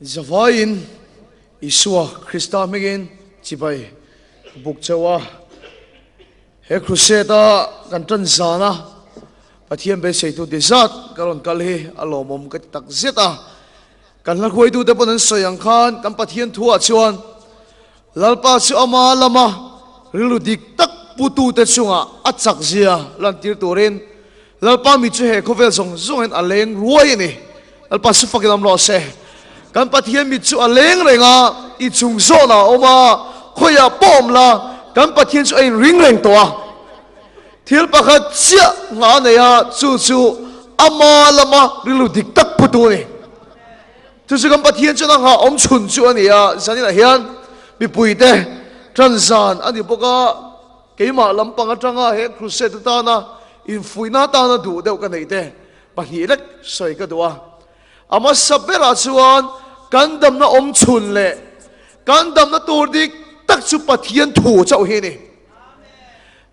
Zavain Isua Christa Megin Chibai Buk Chawa He Crusade Kantan Zana Pathian Be Seitu Desat Karon Kalhi Alomom Kat Tak Zeta Kan Lakoi Tu Deponan Soyang Khan Kan Pathian Thua Chuan Lalpa Chu Ama Lama Rilu Dik Tak Putu Te Chunga Atsak Zia Lantir Turin Lalpa Mi Chu He Kovel Song Zong En Aleng Ruai Ni Lalpa Su Fakilam Lo Se Kan Pathian Mi Chu Aleng Renga I Chung Zona Oma Khoya Pom La Kan Pathian Chu Ein Ring Reng Toa Thil Pakhat Sia Nga Neya Chu Chu Ama Lama Rilu Dik Tak Putu Ni Tu Chu Kan Pathian Chu Nang Ha Om Chun Chu Ania Zanina Hian Mi Pui Te Transan Ani Boka Keima Lampang Atanga He Crusade Tana In Fuina Tana Du Deu Kan Neite Pahilek Soi Ka Dua Ama Sabera Chuan Kan Damna Om Chun Le Kan Damna Turdik Tak Chu Pathian Thu Chau Hi Ni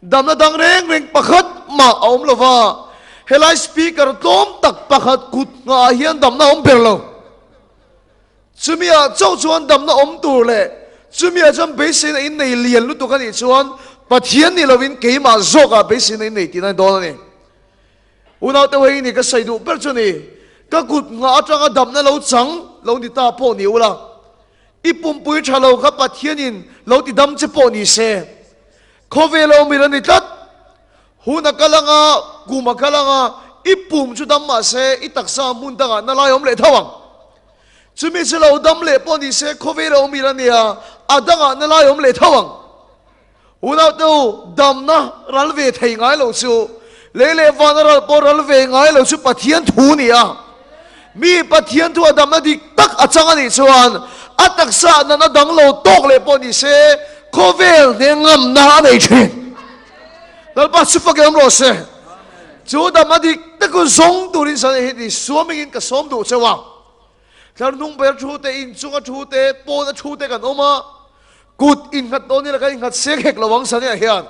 Damna Dang Reng Reng Pakhat Ma Om Lova Helai Speaker Tom Tak Pakhat Kut Nga Hian Damna Om Perlo Chumia Chau Chuan Damna Om Tur Le Chumia Cham Basin In Nei Lian Lu Tu Kan Ni Chuan Pathian Ni Lovin Keima Zoka Basin In Nei Tina Dona Ni Unaw Te Wei Ni Ka Saidu Per Chu Ni Ka Kut Nga Atanga Damna Lo Chang Lo Ni Ta Po Ni Ula Ipum Pui Chalo Ka Pathian In Lo Ti Dam Che Po Ni Se Kove Lo Milan Ni Tat Huna Kalanga Guma Kalanga Ipum Chu Dam Ma Se Itaksa Mundanga Nalayom Le Thawang Chumi Chu Lo Dam Le Po Ni Se Kove Lo Milan Ni Adanga Nalayom Le Thawang Unaw Tu Damna Ralve Thai Ngai Lo Chu Lele Vanaral Po Ralve Ngai Lo Chu Pathian Thu Ni Mi Pathian Thu Damna Dik Tak Achanga Ni Chuan Ataksa Na Dang Lo Tok Le Po Ni Se Kovel Ne Ngam Na Nei Chen Lalpa Sufak Yam Lo Se Chu Damna Dik Tak Kun Song Turin Sa He Ni Suomingin Ka Som Du Chewa Klar Nung Ber Chu Te In Chunga Chu Te Po Na Chu Te Kan Oma Kut in hat doni la kain hat sekek lawang sania hian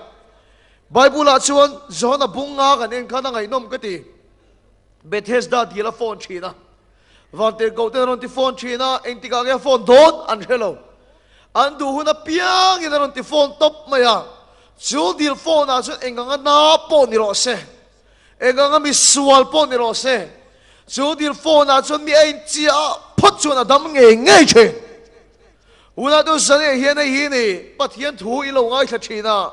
Bible a chuan zona bunga kan en khana ngai nom kati Bethesda dila phone china Vante go te ron ti phone china en ti ka ge phone don an hello an du huna piang in ron ti phone top maya chu dil phone a chuan enganga na po ni ro se enganga mi sual po ni ro se chu dil phone a chuan mi ein chia phot chuan adam nge nge che Una tu zane hian hi ni Pathian Thu I lo ngai thachina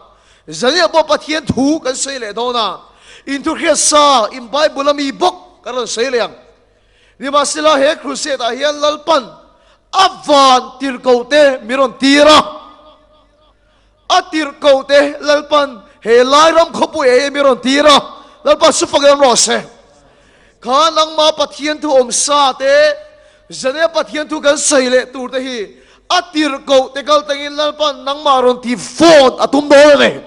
zane bo Pathian Thu kan sei le dona in tu khia sa in Bible mi bok kan sei leang ni ma sila he crusade a hian lalpan avan tir ko te miron tira atir ko te lalpan he lai ram khopu e miron tira lalpan sufagam ro se khan ang ma Pathian Thu om sa te zane Pathian Thu kan sei le tur te hi Atir ko tekal tengin lalpan nang maron ti phone atum do ne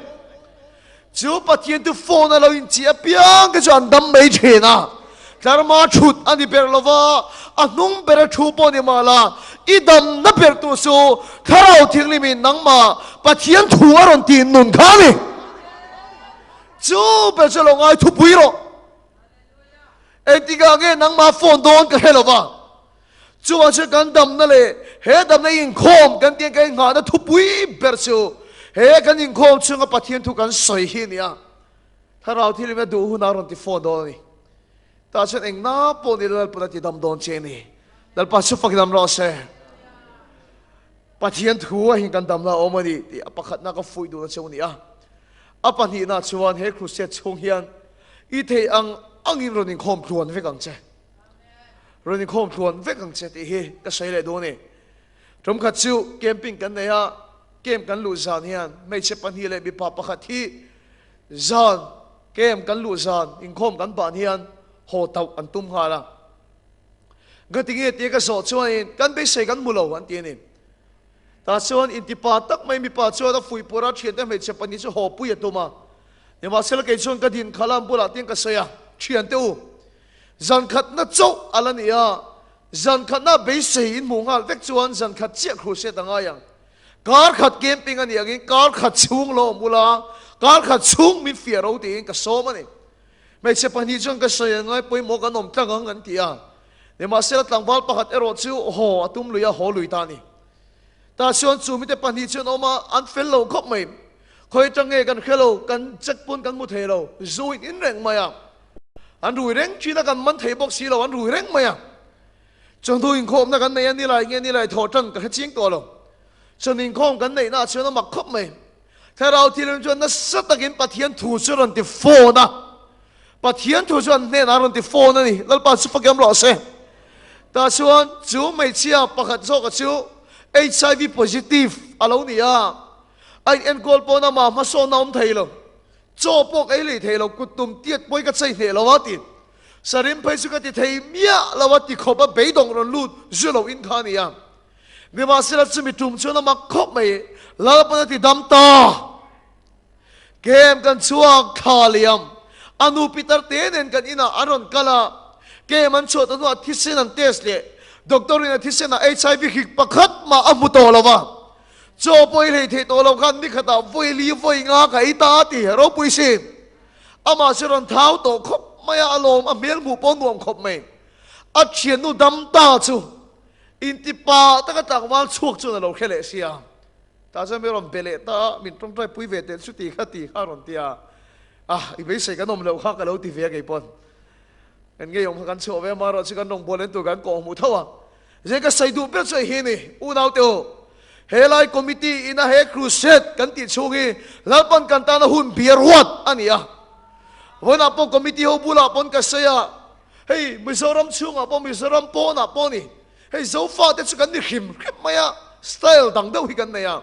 chu Pathian tu phone alo in chi apiang ka chan dam mei chena karma chut ani perlova anung ber thu po ni mala idam na per tu su tharau thingli min nang ma Pathian thu aron ti nun khani chu pe chalo ngai thu puiro etiga ge nang ma phone don ka helova chu wa che kan dam na le he dam na in khom kan tiang kai nga na thu pui ber chu he kan in khom chunga Pathian Thu kan soi hi nia tharau thili me du hu na ron ti phone do ni ta chen eng na po ni lal puna ti dam don che ni dal pa su fak dam ro se Pathian Thu hin kan dam na omani ti apakhat na ka fui du na chu ni apan hi na chuan he crusade chung hian I the ang angin ron in khom thluan ve kang che rồi thì không thuần vết càng chết thì cái xây lại đồ này trong khát chiu camping cái này ha camp cái lũ giàn hiền mấy chiếc pan hi lại bị pa khát thi giàn camp cái lũ giàn in không cái bạn hiền hồ tàu ăn tum hà la cái tiếng nghe tiếng cái sọ chuan cái bị xây cái mù lầu ăn tiền này ta chuan in ti pa tak mấy mi pa chuan ta phui pura chuyện đấy mấy chiếc pan hi chu hồ pui tu mà nhưng mà sau cái chuan cái din khalam pula tiếng cái xây chuyện tu Zan khat na chau alania zan khat na be sei in mungal vek chuan zan khat che crusade anga yang kar khat camping ani agin kar khat chung lo mula kar khat chung mi fiaro ti ka so mani me che pani chung ka sei ngai poi mo ka nom tang ang an tia เนี่ยมาเสร็จตั้งวัลประหัดเอโรชิวโหตุ้มลุยหอลุยตานี่ตาชวนจูมิเตปันที่ชวนออกมาอันเฟลโลคบไม่คอยจังเงกันเคโลกันจักปุ่นกันมุเทโลจูอินเร่งมาอ่ะอันรุยเร่งชีนักันมันเทบอกสีโลอันรุยเร่งมาอ่ะจงดูอินโคมนักันในนี่ไรเงี้ยนี่ไรถอดจังกับเชียงตัวเราจนอินโคมกันในน่าชวนมาคบไม่ถ้าเราที่เรื่องชวนนั้นสัตกินปะเทียนถูชวนที่โฟนะปะเทียนถูชวนเนี่ยนารันที่โฟนั่นนี่แล้วปัจจุบันกันรอเสแต่ชวนจูไม่เชี่ยประคัดโซกับจูHIV positive อะไรเนี่ยไอเอ็นโกลปอนามาโซน้ำไทยเราโจปกไอเลยไทยเรากุตุมเตียดป่วยกับใจเทเราวัดติสริมไปสุกัดไทยเมียเราวัดติขบไปดงรันลูดจุเราอินทานี่เนี่ยมาสิเราจะมีจุ่มชวนมาคบไหมเราปนติดำตาเกมกันชัวคาเลียมอนุปิตรเตนกันอินาอารอนกาลาเกมมันชัวตัวที่เซนันเทสเลยด็อกเตอร์นี่ที่เซนHIV ขิกประคัดมาอัมุโตเราวะโจป่วยเลยที่ตัวเราคันนี่ขดาวยลีวยงาไก่ตาตีเราปุยสิอามาสิรันเท้าโตคบไม่อารมณ์อเมียนหมู่ปนวมคบไม่อัดเชียนนูดำตาจูอินติปาตั้งแต่วันช่วงจูนเราแค่เลเซียแต่จะไม่รำเบลตามินต้องใจปุยเวทสุติขัดีข้ารอนเตียอีกไม่ใช่กันนมเราข้ากันเราตีเวียกี่ปนเอ็นเงี้ยงพักันชัวเวมาเราจะกันนงบอลเล่นตัวกันกองหมู่เท่าเจ้าก็ใส่ดูเป็นใจเฮนี่อุณาวเตียวเฮลัยคอมมิตี้อินาเฮครูเซตกันติดช่วงนี้แล้วปนกันตานะหุ่นเบียร์วัดอันนี้วันนั้นปนคอมมิตี้เขาบุลาปนกันเสียเฮ้ยมิสรามช่วงปนมิสรามปนปนนี่เฮ้ยโซฟาเด็กสุกันนี่ขิมไม่อะสไตล์ดังเดียวกันเนี่ย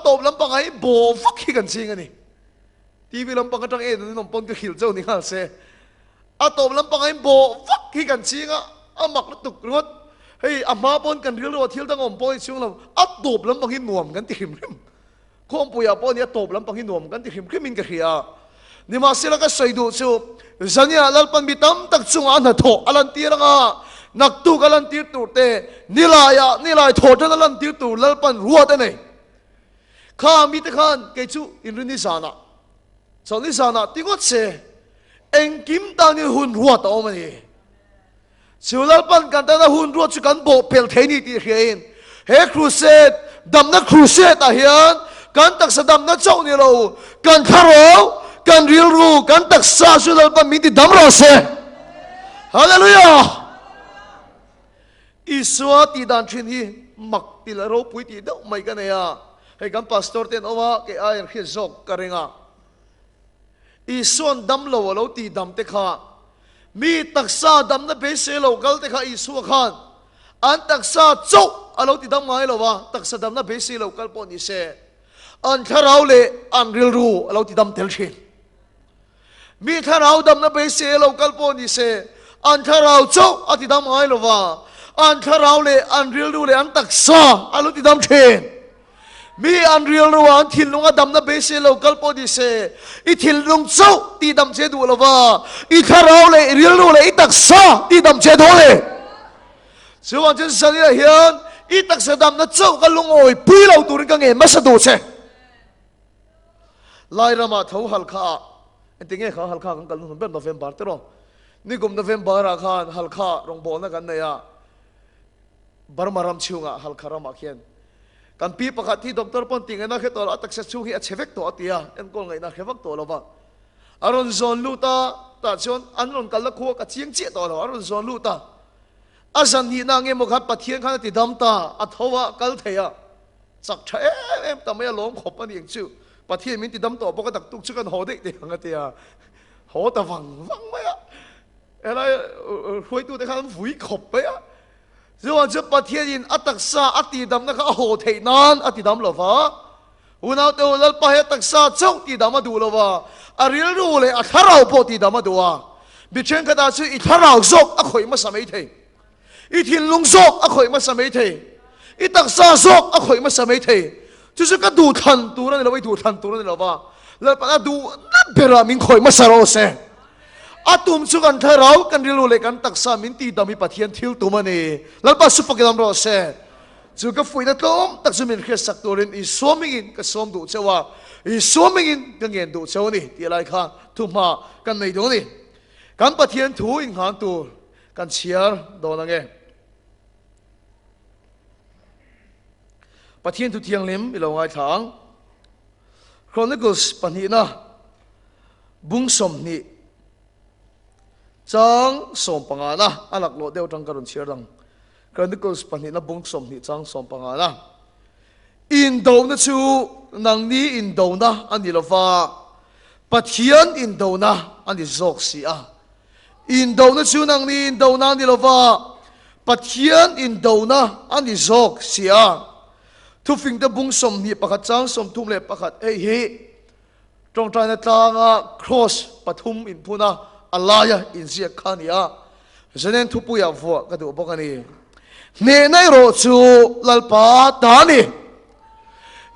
ตบลำปังไอ้โบฟักกันจริงอันนี้ทีวีลำปังกันจังนี่น้องปนก็ขิลเจ้านี่ฮะเซ่ตบลำปังไอ้โบฟักกันจริงหมักตุกรถเฮ้ยอามาปนกันเรื่องว่าเที่ยวตั้งอมปนช่วงเราตบลำปังหินหน่วมกันติมข้อมปุยปนเนี่ยตบลำปังหินหน่วมกันติมมินกันเฮียนี่มาเสียแล้วก็ใส่ดูชิวสัญญาลัลปันบิตัมตักจุงอันหัดโถอลันตีระงานักตุกอลันตีตูเตนี่ลายโถจนอลันตีตูลัลปันรัวเตนี่ข้ามีแต่ขันเกจูอินรุนิสานะสอนนิสานะที่ก็เสเอ็งกิมตานี่หุ่นรัวต่อมันนี่ชิวลัลปันกันแต่ละหุ่นรัวจุกันโบเปลเทนี่ที่เฮียนเฮครูเซตดัมนักครูเซตอาเฮียนกันตักสดัมนักเจ้านี่เรากันทารอกันเรียนรู้กันตักษาสุดแล้วมีที่ดำรอเสฮาเลลูยาอิสวาติดันชินีมักติลารูปุยติเดาไม่กันเนี่ยให้กันพาสตอร์เต็นเอาว่าเกอายันเขียนจอกกันเองอิสวนดำเราเราตีดำเตค่ะมีตักษาดำนั่นเป็นเสลากัลเตค่ะอิสวขันอันตักษาโจ้เราตีดำไงเราวะตักษาดำนั่นเป็นเสลากัลปนิเสอันถ้าเราเล่อันเรียนรู้เราตีดำเทลชินมีถ้าเราดำนั่นเป็นเสลากัลปนิเสอันถ้าเราโจ้อันตีดำไงเราวะอันถ้าเราเล่อันเรียนรู้เล่อันตักษาเราตีดำเชนมีอันเรียนรู้อันทิลลงดำนั่นเป็นเสลากัลปนิเสอีทิลลงโจ้ตีดำเชดูเราวะอีถ้าเราเล่เรียนรู้เล่อีตักษาตีดำเชดูเลยส่วนที่สัญญาเห็นอีตักษาดำนั่นโจ้กันลงโอยปุยเราตัวนี้ก็เงินไม่สะดวกเชลายรามาเท่าฮัลข้าอันที่เงี้ยเขาฮัลข้ากันกันลุ้นเป็นโนเวมบาร์เตอร์นี่กลุ่มโนเวมบาร์อาคารฮัลข้ารองบอลนั่นกันเนี่ยบาร์มารำชิวงะฮัลข้ารามาเขียนกันปีประกาศที่ด็อกเตอร์ปนติงเงินนักเขตตัวอัตชัดชิวงะเชฟเวกตัวตีอ่ะเอ็นก็เงินนักเขตตัวเราบ้าอารอนซอนลูตาแต่ชนอันนั้นกันละคู่กับเชียงเจี๊ยตัวเราอารอนซอนลูตาอาจารย์นี่นางเงี้ยมุขับปะเทียนขันติดดำตาอัฐวะกัลเทียสักเชฟแต่ไม่ล้มขบมันอย่างชิวปะเทียนมินติดดำตัวปกติตุกชุกันหอเด็กเดียงกันเตียหอแต่วังไหมอ่ะอะไรคุยตัวแต่ขันฝุ่ยขบไปอ่ะส่วนจะปะเทียนอัตตักษาอัติดำนะครับโหเทนานอัติดำหรอวะอุณาเตวลัลปะเฮตักษาเจ้าติดำมาดูหรอวะอาริลรู้เลยอัฐเราพอติดำมาดูอ่ะบิเชนกระดาษชื่ออิฐเราซกอ่ะคอยมาสมัยเทอีทินลุงซกอ่ะคอยมาสมัยเทอีตักษาซกอ่ะคอยมาสมัยเท就是个ดูทันตัวนั้นเราไปดูทันตัวนั้นเราว่าแล้วปะดูนั่นเป็นรามิงคอยมาสารเสอาตุมสุกันเทเรากันเรียนรู้เลยกันตักษามินตีดามิปะเทียนทิลตัวมันเองแล้วปะสุฟกันเราเสจุก็ฝุ่ยนั่นต้มตักษามินแค่สักตัวเรนอีสวมิงินก็สวมดูเจ้าว่าอีสวมิงินก็เงินดูเจ้านี่ที่อะไรค่ะทุ่มมากันในตัวนี่กันปะเทียนถูอิงหางตัว กันเชียร์โดนไงปะเทียนทุเทียงลิมอีหลงไงทางครอนิเคิลส์ปันหินะบุ้งสมนี่จังสมปังอานะอันหลักโลเดียวจังการุนเชียร์ดังครอนิเคิลส์ปันหินะบุ้งสมนี่จังสมปังอานะอินโดนะชูนังนี้อินโดนะอันนี้ละฟ้าปะเทียนอินโดนะอันนี้จอกเสียอินโดนะชูนังนี้อินโดนะอันนี้ละฟ้าปะเทียนอินโดนะอันนี้จอกเสียทุกฟิงตะบุ้งสมนี่ประคัดจังสมทุ่มเล็บประคัดเฮ้ตรงใจในทางครอสปฐุมอินพูนะอะไรอินเสียขานี่ฉะนั้นทุกผู้ยาวฟัวก็ดูบอกกันนี่เนในโรจูลัลปาตานี่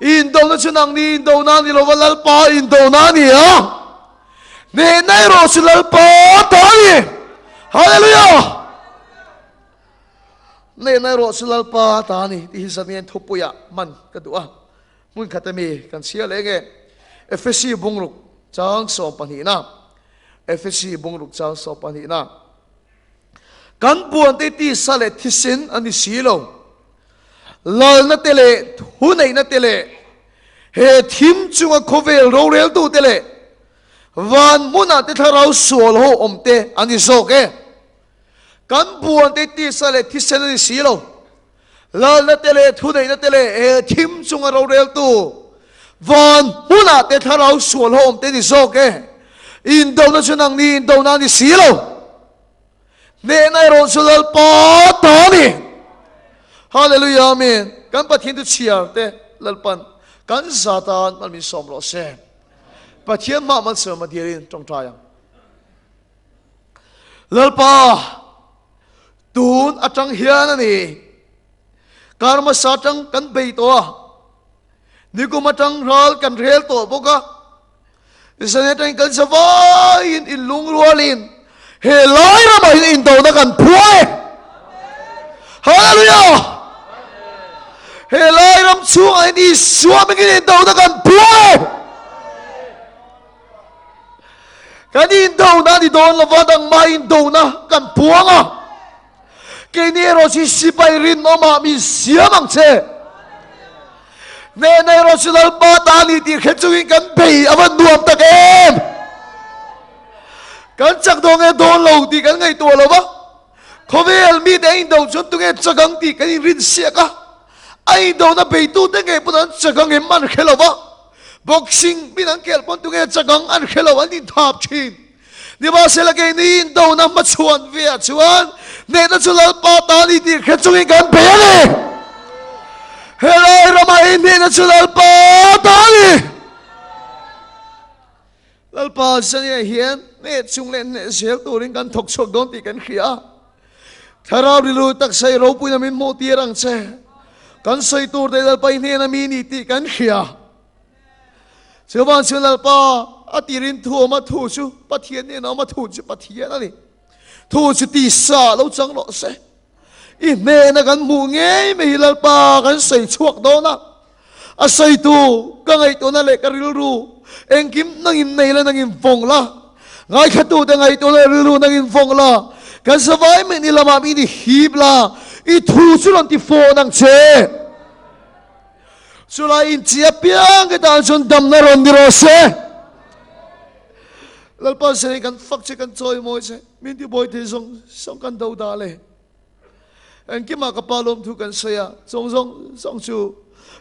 อินโดนะชูนังนี้อินโดนานี่เราว่าลัลปาอินโดนานี่เนในโรจูลัลปาตานี่ฮาเลลูยาเนในโรจูลัลปาตานี่ที่สมัยทุกผู้ยามันก็ดูมุนขัดมีกันเสียเลยไงเอฟซีบุงลุกจังสอบปัญหาเอฟซีบุงลุกจังสอบปัญหากันบวนที่สเลทิสินอันนี้สีลงลอนัตเตเลหุนไอนัตเตเลเฮทิมจุงโคเวลโรเรลตูเตเลวันมุนาเตทาราสวลโฮอมเตอันนี้โซเกกันบวนที่สเลทิสินอันนี้สีลงลอนัตเตเลหุนไอนัตเตเลเฮทิมจุงโรเรลตูวันมุนาเตทาราสวลโฮอมเตนี่โซเกอินโดนะชูนังนี่อินโดนานี่สีลงเนในโรสุลปาตานี่ฮาเลลูยาอาเมนกันปะเทียนตุเชียร์เตลลปันกันซาตานมันมีสมรสเซปะเทียนมามันเสมาเดียรินจงใจยังลลปาตูนอาจังเฮียนั่นนี่การมาสาจังกันเบยตัวนี่กูมาจังรัลกันเรียลตัวพวกอิสเนตังกันสบายอินลุงรัวลินเฮลัยเรามาอินโดนักันพวยฮาเลลูยาเฮลัยเราช่วยนี่ช่วยไม่กินอินโดนักันพวยกันอินโดนันที่โดนละวัดังมาอินโดนักันพวงแค่นี้เราสิไปรินออกมามีเสียมังเชในเราสุดลปาตานี่ที่เขจุยกันไปอวันดวงตะเกมกันจักดวงโดนเราที่กันไงตัวเราวะเขาเวลมีแต่อินโดจนตัวเองจักกังที่กันรินเสียกะไอ้โดนไปตู้ตั้งไงปุ่นจักกังเอ็มมันเข้าวะบ็อกซิ่งมีนังเกลปุ่นตัวเองจักกังอันเข้าวันนี้ทับชินนี่ว่าเสลกนี่อินโดนมาชวนเวียชวนในนั้นสุดลปาตานี่ที่เขจุยกันไปเลยเฮลัยเรามาอินเดียนสุดลปาตานี่ลลปาสัญญาเฮียนเนี่ยจุงเล่นเนี่ยเสียตัวริงกันถกชกโดนตีกันเขียถ้าเราดิลูตักใส่เราปุยนามินโมตีรังเซกันใส่ตัวแต่ลลปาอินเดียนามินีตีกันเขียเชื่อว่าเชื่อลลปาอติรินทัวมาถูชูปะเทียนเนี่ยน้องมาถูชูปะเทียนนั่นนี่ถูชูตีสาเราจังหล่อเซอินเนนกันมูเงยไม่ลลปากันใส่ชวกโดนะอาศัยตัวก็ไงตัวนั่นแหละก็รู้เองกิมนั่งอินในแล้วนั่งอินฟงละไงขัดตัวแต่ไงตัวนั่นรู้นั่งอินฟงละกันสบายไม่นี่ละมามีนี่ฮีบละอีทูสุรันติโฟนังเชสุราอินเจียเปียงกันตอนชนดำนรนดิโรเซลลปาเสกกันฟักเชกันจอยมวยเซมินที่บอยที่ส่งกันดาวดาเลยเองกิมากระปาลมทุกันเสียส่งชู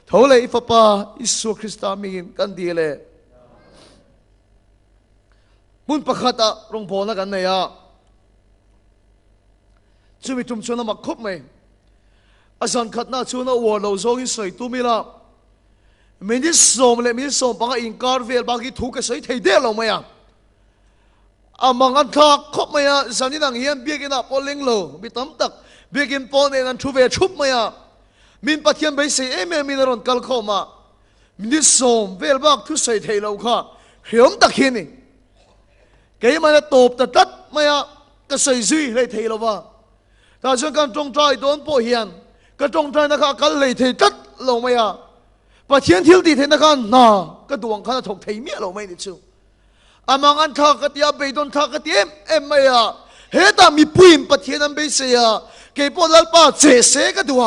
เท่าไรฟ้าป่าอิสุคริสต์มีกันดีเลยมุนประคัตะรงพอนักันเนี่ยช่วยจุ่มชนมาคบไหมอาจารย์ขัดหน้าชวนวัวเราโซ่กินใส่ตุ้มิละมินิสโมเลยมินิสโมบางอินการเวลบางทีถูกกันใส่ไทยเดียวเราไหมมังอันทักคบไหมสันนิษฐานเฮียนเบียกินอ่ะพอเลี้ยงเราบิตั้มตักเบียกินพอเนี่ยนั่นชูเวชุบไหมมินปะเทียนไปเสียมินรอนกัลเข้ามามินิสโมเวลบางทุกใส่ไทยเราค่ะเหี่ยมตะเคียนนี่แกมันจะตบแต่ตัดไม่ก็ใส่ซุยเลยเทเราว่าแต่ช่วงการจงใจโดนป่วยเฮียนก็จงใจนะครับกันเลยเทตัดเราไม่ปะเทียนทิลดีเทนะครับน่าก็ดวงขันถกเทเมียเราไม่ได้ชูมังอันทักกะเตียไปโดนทักกะเตียเอ็มไม่เฮ เฮตามีปุ่มปะเทียนเบเซียเก็บปอดลป้าเจเสกตัว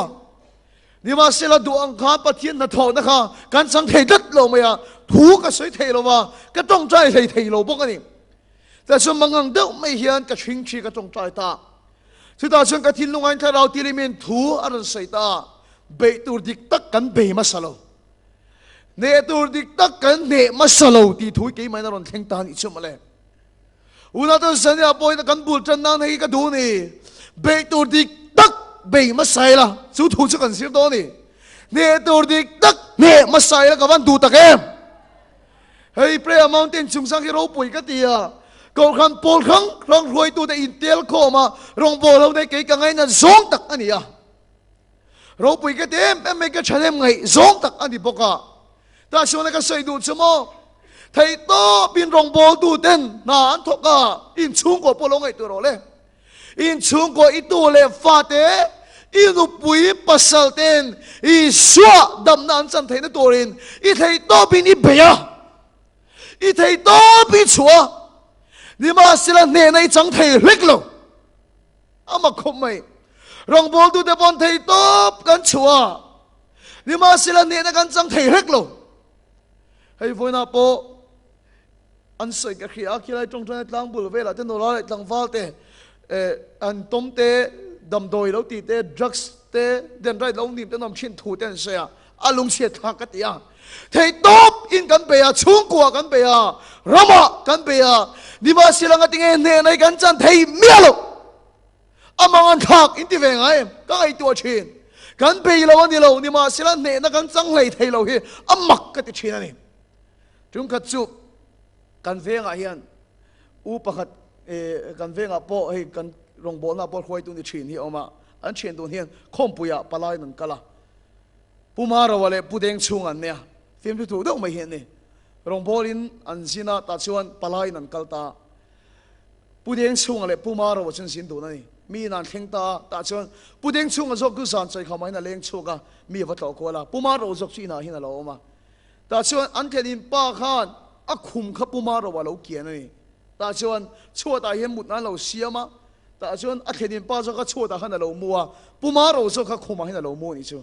นี่มาเสละดวงข้าปะเทียนนัทอนะคะการสังเทดัดเราไม่อะถูกก็สวยเทเราว่าก็ต้องใจเทเราพวกนี้แต่ส่วนบางอย่างเดิมไม่เห็นก็ชิงชีก็ต้องใจตาสุดท้ายส่วนกฐินลงอันที่เราที่เรียนถูอารมณ์ใส่ตาเบตูดิกตักกันเบมาสโลเนตูดิกตักกันเนมาสโลที่ถูกกี่ไม่นารอนเทงตานิชุมาเลยอุณาตัวสัญญาปอยกันบูจันนันให้กันดูนี่เบตูดิกตักเบมาใส่ละสู้ถูกสักกันเสียตัวนี่เนตูดิกตักเนมาใส่ละกับวันดูตะเกมเฮ้ยเปรี้ยมาวน์เทนชุงสังที่เราป่วยกันตีอะก็คันโพลครั้งครั้งรวยตัวแต่อินเตลเข้ามารองโบเราได้เกี่ยกันไงนั่นสองตักอันนี้อะเราป่วยกันเต็มไม่ก็ใช้ไงสองตักอันนี้ปกะแต่ช่วงนั้นก็ใส่ดูสมอไทยโตเป็นรองโบดูเต้นนานทกะอินชุงกว่าโพลงไงตัวเราเลยอินชุงกว่าอีตัวเลยฟาเตอินุปุยปัสสาวเต้นอีชัวดำน้ำจันไทยนั่นตัวเองอีไทยโตเป็นอีเบียอีไทยโตเป็นชัวนี่มาสิละเนในจังไทยเล็กลงอามาคมไม่รองบอลดูแต่บอลไทยตบกันชัวนี่มาสิละเนในกันจังไทยเล็กลงให้พวกนับโปอันสวยกับขี้อาขี้ไรตรงนั้นตั้งบุลเวลาเต้นโนราตั้งฟ้าเตอันต้มเตดำโดยแล้วตีเตดรักส์เตเดินไรแล้วนิ่มเต้นน้ำชิ้นถูเต้นเสียอารมณ์เสียทางกันตีอ่ะไทยตบอินกันเปียชุ่งกัวกันเปียรำกันเปียนี่มาสิลังติงเนในกันจันไทยเมียลูอามังทักอินทิเวงไงก็ไอตัวชินกันเปียเราวันนี้เรานี่มาสิลังเนนักันจังเลยไทยเราเฮอามักกันติชินนี่จุงขัดจุกันเวงไงยันอุปขัดกันเวงอ่ะพอให้กันรองบอลน่ะพอคอยตัวนี้ชินที่ออกมาอันชินตัวนี้คมปุยะปลายนั่นกันละผู้มาเราวันเลยผู้เด้งชุงอันเนี่ยฟิล์มที่ถูกต้องไม่เห็นนี่รองบอลินอันสินะตัดชวนปลายนั่นกัลตาผู้เด้งชุงอะไรผู้มาเราชนสินตัวนั่นนี่มีนั่นเข่งตาตัดชวนผู้เด้งชุงอันจบกุศลใจเขาไม่นั่นเลี้ยงชุกะมีวัตถุกว่าละผู้มาเราจบชีน่าหินเราออกมาตัดชวนอันเทนินป้าข้านอักขุมขับผู้มาเราว่าเราเกียร์นี่ตัดชวนชั่วตาเห็นหมดนั้นเราเสียมาตัดชวนอันเทนินป้าจะก็ชั่วตาขันเรามัวผู้มาเราจะก็ขุมมาหินเรามัวนี่ชัว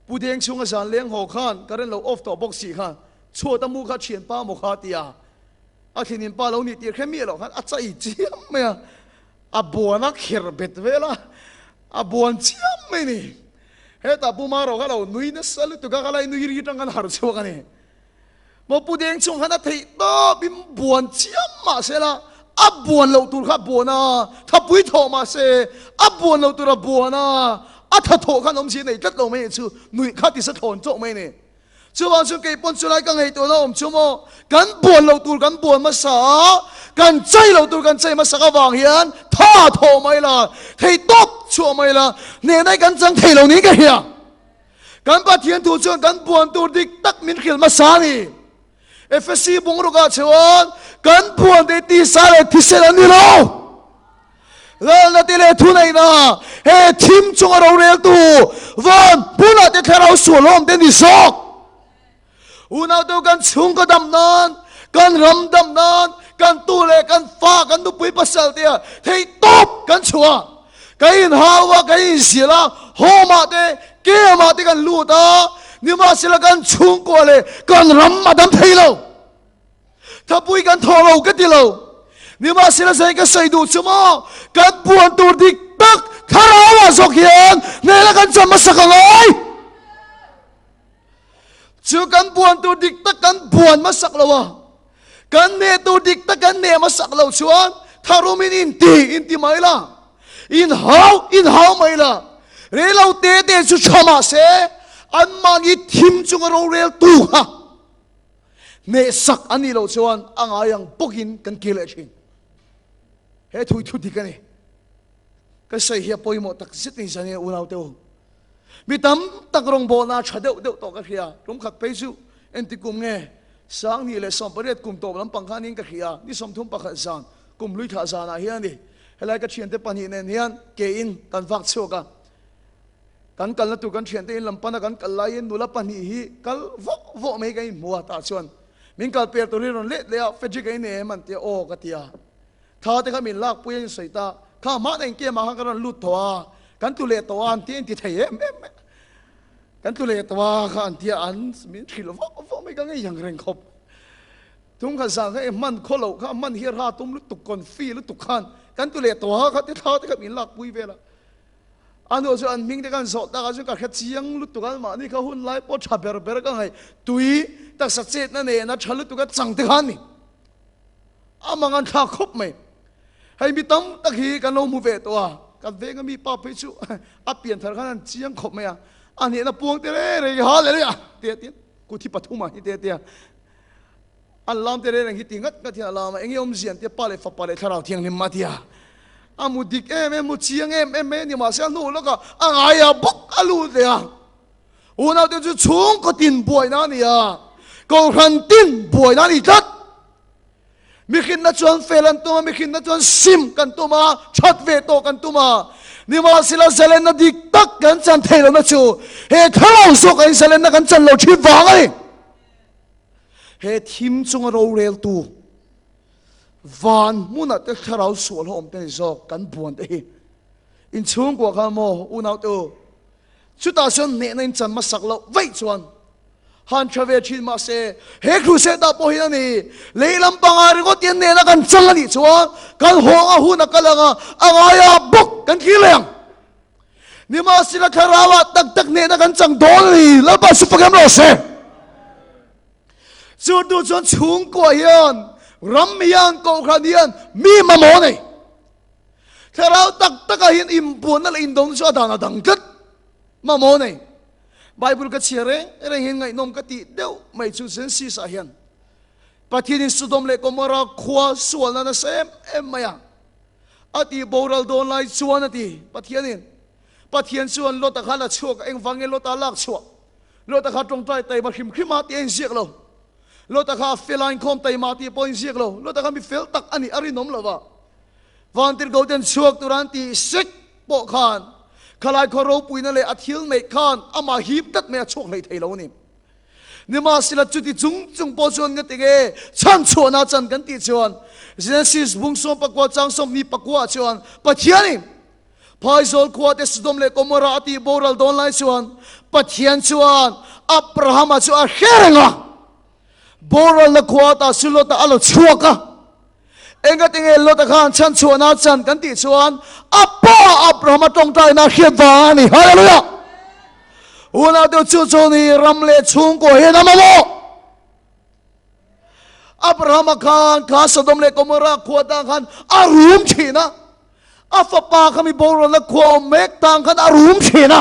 ผู้เด้งชุงอันเลี้ยงหัวข้านก็เรื่องเราออฟต่อบ็อกซี่ข้านชั่วตามูข้าเฉียนป้าโมข้าตียอาทินินป้าเรานี่ตีแค่มีหรอกครับอาจจะอีเจียมไหมอาบัวนักเขียนเบ็ดเวลาอาบัวเจียมไหมนี่เฮ้แต่ผู้มาเราก็เราหนุ่ยนั่นสลุตุก็อะไรหนุ่ยรีดังกันหาชัวกันนี่มาผู้เด้งชงฮันที่ต่อบิมบัวเจียมมาเสละอาบัวเราตัวข้าบัวนะถ้าปุ้ยโทมาเสอาบัวเราตัวบัวนะอาถ้าโทข้าน้องชีนี่จัดเราไม่ชื่อหนุ่ยข้าติดสะท้อนโจไม่นี่ชั่ววันชั่วกี่ปนชั่วไรกันไงตัวเราชั่วโมกันบวนเราตัวกันบวนมาสากันใจเราตัวกันใจมาสักวางเฮียนท่าโทไม่ละให้ตบชั่วไม่ละเนี่ยในกันจังเทเรานี้กันเฮียกันปะเทียนถูกชวนกันบวนตัวดิกตักมินขิลมาสานี่เอฟซีบุงรุกาชวนกันบวนได้ตีสาเลยที่เสร็จนี่เราแล้วนาทีเลทุนไอ้น่ะเฮ้ทีมจงเราเรียกตัววันบุญอาจจะแค่เราสวดลมเดินดิซอกอุณาตัวกันชุงก็ดำนานกันรำดำนานกันตู้เล็กกันฟ้ากันตุปุยปัสสาวะให้ตบกันชัวกันหาวะกันเสียละโฮมาเตเกมาเตกันลูตานี่มาเสียละกันชุงก็เลยกันรำมาดำไทยเราถ้าปุยกันทอเรากันที่เรานี่มาเสียละใจกันใส่ดูชั่วโมงกันบวนตัวดิกตักข้าเราว่าสกเฮียนเนี่ยละกันจะมาสักอะไรชื่อกันบวนตัวดิกตะกันบวนมาสักแล้ววะกันเนตัวดิกตะกันเนมาสักแล้วชวนถ้ารู้มินอินตีไม่ละอินหาวไม่ละเรื่องเราเตะชุดชมาเสอันมาอีทีมจุงเราเรียลตัวฮะเนสักอันนี้เราชวนอ่างยังปกินกันกิเลชินเฮ้ทุยดีกันนี่ก็ใส่เหี้ยปอยหมดตักสิทธิ์นี่สันนี่อุณเอาเตวมีตั้มตักรองโบนาชาเดวตอกกันเฮียรุ่มขัดไปจู่เอ็นติกุมเงสังนี่เลยสมประเดี๋ยวกุมโตลำปังขานิงกันเฮียนี่สมทุ่มปักขัดซานกุมลุยท่าซานาเฮียนี่เฮลัยกันเชียนเตปันหินเฮียนเกอินกันฟักชัวกันละตุกันเชียนเตอินลำปันกันลายนุลปันหิกันวอกไม่กันมัวตาชวนมิงกันเปียตัวนี้รอนเละเลยเฟจิกันเนี่ยมันเตโอกันเตียท้าแต่ก็มีลากปุยใส่ตา ข้ามาเองเกี่ยมากันลุดตัวกันตุเลตัวอันที่ที่ไทยกันตุเลตัวข้าอันที่อันมินทิลว่าไม่กันยังเร่งคบทุ่งข้าสั่งให้มันโคโลข้ามันเฮียราตุ้มลุตุกคนฟีลุตุกขันกันตุเลตัวข้าที่ท้าที่กับมินลักปุยเวลาอันนู้นส่วนมิงเด็กกันสดแต่กันส่วนกับแค่เสียงลุตุกันมานี่เขาหุ่นไล่ปอดฉับเบอร์กันไงตุยแต่สัจเจตนั่นเองนะฉันลุตุกันจังติกันนี่อามังกันท้าคบไหมให้มีตั้มตะกี้กันลงมือเวตัวกันเวงก็มีป้าพิจุอาเปลี่ยนทางนั้นเสียงคบไหมอ่ะอันนี้นะพวงเตะเลยฮะเลยอ่ะเตี้ยกูที่ปฐุมมาเตี้ยอันลามเตะเลยอย่างที่ติงัดก็ที่อัลลามเอ็งยอมเสียนเตี้ยป้าเลยฟ้าป้าเลยทาราเทียงนิมมาเตี้ยอามุดิกมุเชียงนี่มาเสียนู่นแล้วก็อ่างไอ้บุกอาลูเดียวันนั้นเดี๋ยวจะช่วงก็ตินป่วยนั่นนี่อ่ะก็ขันตินป่วยนั่นนี่จัดมีขินนัดชวนเฟลันตัวมามีขินนัดชวนซิมกันตัวมาชัดเวโตกันตัวมานี่มาสิลาเซเลนนัดดิกตักกันจันเทลนัดชูเฮทเราสุกันเซเลนนัดกันจันเราชีวางไอ้เฮทิมจงเราเรลตูวันมุนัดเด็กทเราสวลหอมเตนิโซกันบวนเออินช่วงกว่าข้ามออุณาตัวชุดตาชนเนนจันมาสักเราไว้ชวนฮันทราเวชินมาเซเฮครูเซตาโพฮินานีเลยลำปังอาริโกเตียนเนนักันจังนี่ชวนกันหัวอาหูนักกันละอ่างายาบุกกันขี้เลี้ยงนี่มาสิละคาราวะตักเนนักันจังโดนนี่แล้วไปสุภกรรมเราเซจุดดูจนช่วงกว่ายันรัมมียันโกคราเดียนมีมาโมนี่ถ้าเราตักเห็นอิมปุ่นนั่นอินโดนีเซียดังกัดมาโมนี่ไบเบิลก็เชื่อเรื่องเห็นไงนมกติเดียวไม่ชุดเซนซีสาเหนประเทศนี้สุดมเล็กก็มารักขวาส่วนนั้นเซมไม่ยังอดีตโบราณโดนไล่ส่วนนั่นทีประเทศนี้ส่วนรถตะขันละชัวกเองฟังเงินรถตะลักชัวรถตะขันตรงใจเตะมาขิมมาตีเองเสียกเรารถตะขันเฟลันคอมเตะมาตีปอยเสียกเรารถตะขันมีเฟลตักอันนี้อารินมละวะวันที่เขาเดินชัวตุรันตีเซ็กโปขันขลายคอรูปุยนั่นเลยอาทิลไม่ขานอามาฮิบตัดไม่ชกเลยไทยเรานี่นี่มาสิละจุดที่จุงปอชวนกันติเกฉันชวนอาจารย์กันติชวนเจนซิสบุ้งสมปกวาจังสมมีปกวาชวนปัจเจียนี่พายโซลขวดเอสดมเลกอมราติโบราลโดนไลชวนปัจเจียนชวนอับราฮัมชวนเฮริงะโบราลขวดตาสุลตาอัลชัวกะเองก็ติงเอลตะขันฉันชวนอาจารย์กันติชวนอับราฮัมตรงใจนาเขียบานี่ฮาเลลูยาวันนั้นเดี๋ยวจู่ๆนี่รำเล่ชุ่งก็เห็นน้ำมันอับราฮัมข้าสดมเลกอมราขวดต่างกันอารุมชีนะอัฟปาขมิโบราณขวดเมกต่างกันอารุมชีนะ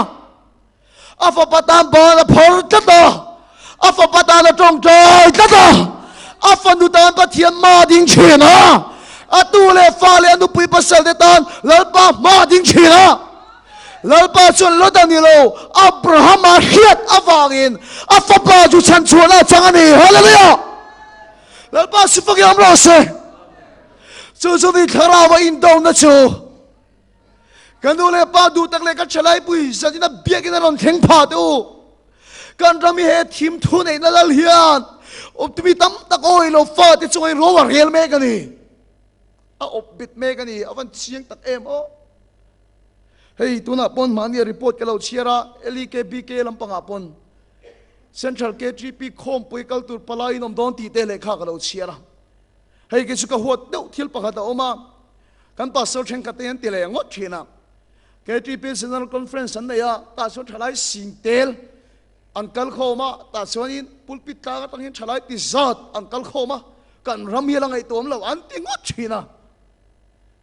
อัฟปาตามบาลพอร์จัตตาอัฟปาตามตรงใจจัตตาอัฟนุตานปะเทียนมาดิ้งชีนะอัตุเลฟ้าเลนุปุยปัสสาวะตานลลปามาดิ้งชีนะลลปาชนลดานิโลอับราฮัมมาเฮียดอัฟางินอัฟปาจุชันชวนอาจังนี่ฮาเลลูยาลลปาสุฟกยามรอเซจู่ๆนี่ทาราวอินโดนัชกันดูเลยปาดูตักเลยกันเฉลยปุยสัจจินาเบียกินนนเทงพาดูกันรามีเหตุทีมทุนในนั่นละเฮียนอบที่มีตั้มตะโกยโลฟ้าที่ช่วยรู้ว่าเรียลเมกันนี่อบบิดเมกันนี่เอาวันเชียงตักโอ้เฮ้ยตัวน่ะปนมาเนี่ยรีพอร์ตกันเราเชียร์LIKBKลำปังอ่ะปน Central KGP คอมปุยกัลตุร์ปลายนมดอนตีเตะเลยข้ากันเราเชียร์เฮ้ยกิจกรรมหัวเดี่ยวที่ปะกันต่อมากันปัสสาวะเชิงกันเตียนตีเลยงดเชียร์ KGP General Conference สันเนี่ยตาส่วนทลายสิงเตลอันกัลเข้ามาตาส่วนนี้ปุลปิตาก็ต้องเห็นทลายติจัดอันกัลเข้ามากันรำเฮียลังไอตัวมันเราอันติงดเชียร์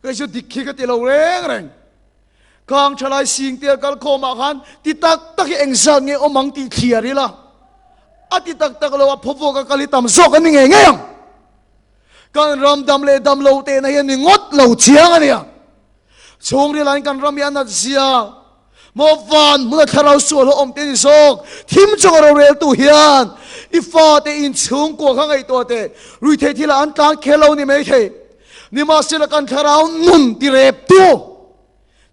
ก็จะดิคิกันตีเราแรงกางทลายสิงเตลกัลเข้ามากันติตักเองสั่งเงี้ยอมังติเขียรีละอันติตักเราว่าพบว่ากันลิตามโซกันนี่ไงเงี้ยกันรำดำเลดำเราเตนยังงดเราเชียงอันเนี้ยช่วงนี้หลังกันรำยันนัดเสียมวันเมื่อทาราสวดอมเตนิโซกทิมจงเราเรียลตุเฮียนอีฟ้าเตอินช่วงกว่าข้างไอตัวเตรุยเทที่ละอันตาเคลานี่ไม่เทนี่มาสิละกันทารานุนที่เร็บตัว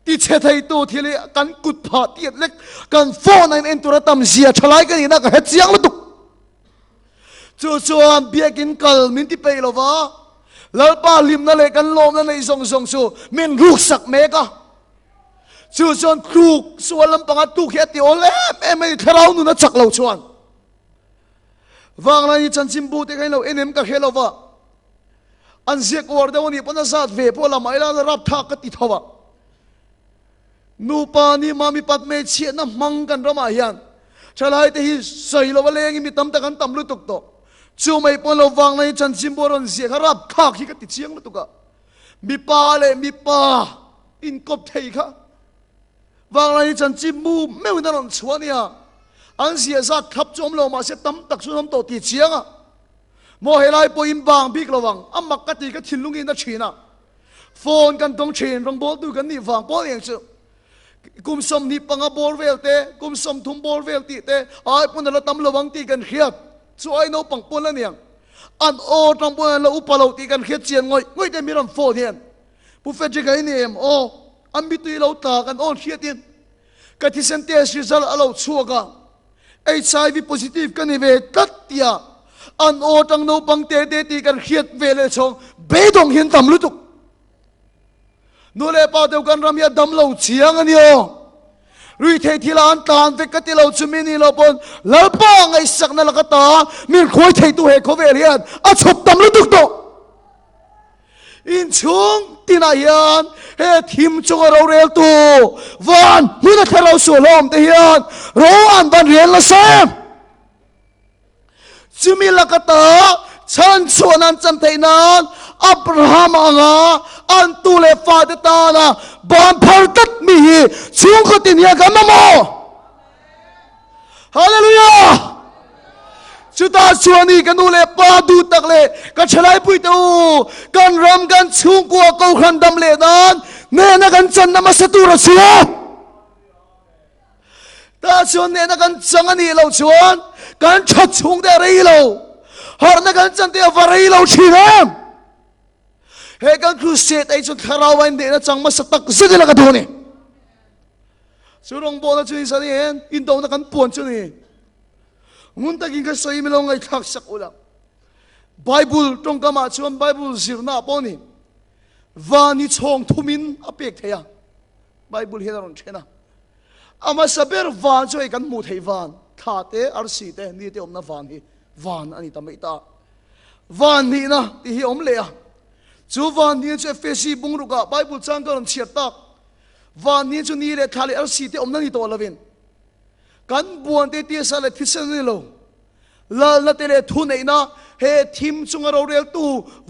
ที่เชทัยตัวที่เลยกันกุดผาที่เล็กกันฟ้อนในเอ็นตัวตั้มเสียฉลายกันนี่นะก็เฮ็ดเสียงมาตุกจู่ๆเบียกินกัลมินที่ไปแล้ววะ แล้วป้าลิมนั่นเลยกันลมนั่นเลยส่งชูมินลูกสักเมกะจูจนครูส่วนลำปังตุกเฮติโอเล่ไม่ทะเลาหนุนจักเราชวนวางอะไรจันจิมบูติให้เราเอ็มกับเฮลวะอันเสียกวอร์ดวันนี้ปนสัตว์เวพอละไม่ละรับทักกติทว่านูปานี่มามีปัดเมเชียนมังกันรมายันชลายที่ใส่เราเลงมีตั้มตะกันตั้มลุตุกโตจูไม่ปนเราวางอะไรจันจิมบูรันเสียรับทักที่กติเชียงลุตุกะมีปาเลยมีปาอินกบเทยค่ะวางอะไรจันจิมบูไม่วันนั้นชวนเนี่ยอันเสียสัตว์ทับจมเรามาเสียตั้มตักสุนัมโตติเชียงอ่ะโมเฮลัยปอินบางบิกระวังอัมมักกติกทินลุงอินนัชชีนะโฟนกันตรงเชนรองบอลดูกันนี่ฟังบอลอย่างเชื่อกุมสมนี่ปังบอลเวลเตกุมสมทุ่มบอลเวลตีเตไอ้ปุ่นเราตั้มระวังตีกันเขียดช่วยน้องปังปุ่นแล้วเนี่ยอันโอตั้มปุ่นเราอุปเราตีกันเขียดเจียงง่อยแต่มีรำโฟนเนี่ยผู้เฟจิกไอ้เนี่ยโออันมิตุยเราตากันโอเขียดเนี่ยกันที่เซนเตสริซัลเราชัวกันHIV positive กันนี่เวตัดเตียอันโอตังโนปังเตเตตีกันเขียดเวลชงเบดงเห็นตำลุตุกนู่นเลยป้าเดียวกันรำยาดำเราเชียงอันนี้รุยเททีละอันตานเวกติเราจุมินีเราปนแล้วป้าไงสักนั่นละก็ตามีคอยเทตัวเหเขาเวลียนอาชบตำลุตุกโตอินช่วงตีนายันเฮทีมจงเราเรียลตัววันมุ่งแต่เราสวลมเตียนเราอันบันเรียนละเซมจุมิลกตาฉันส่วนนั้นจำเทนั้นอับราฮัมอันตุเลฟาเตตานะบานพาร์ตัดมีช่วงคนที่เนี่ยกันมาโมฮาเลลูยาจุดตาส่วนนี้กันดูเลปาดูตักเลกันฉลายปุยตูกันรำกันช่วงกัวเกาขันดำเลนั้นเนนักันจันนมาสตูระชัวตาส่วนเนนักันจังอันนี้เราชวนกันชัดช่วงได้ไรเราหานักันจันเดียวอะไรเราชีน้ำเฮกันครูเสดไอจุดคาราวันเดนะจังมาสตักสิเดละกันดูนี่สุรงโบนะจุนี่สันเองอินโดนักันปวนจุนี่มุนตะกินก็สวยไม่ลงไอ้ทักสักอุลาไบเบิลตรงกามาชวนไบเบิลสิรนาปอนี่วานิชงทุมินอเปกเทียไบเบิลเฮดารอนเชนะอามาสเปอร์วานช่วยกันมุดให้วานขาเตอร์สีเตนี่เตอมนะวานฮีวานอันนี้ทำไม่ตาวานนี่นะที่อมเลียจูวานนี่จะเฟซีบุงรุกะไบเบิลจังกันเชียร์ตักวานนี่จูนี่เลยทาเลอร์สีเตอมนั่นนี่ตัวละวินกันบวนเตตีสาเลทิศนี่โลละเตเลทุนไอ้นะเฮทีมจุงเราเรียลตู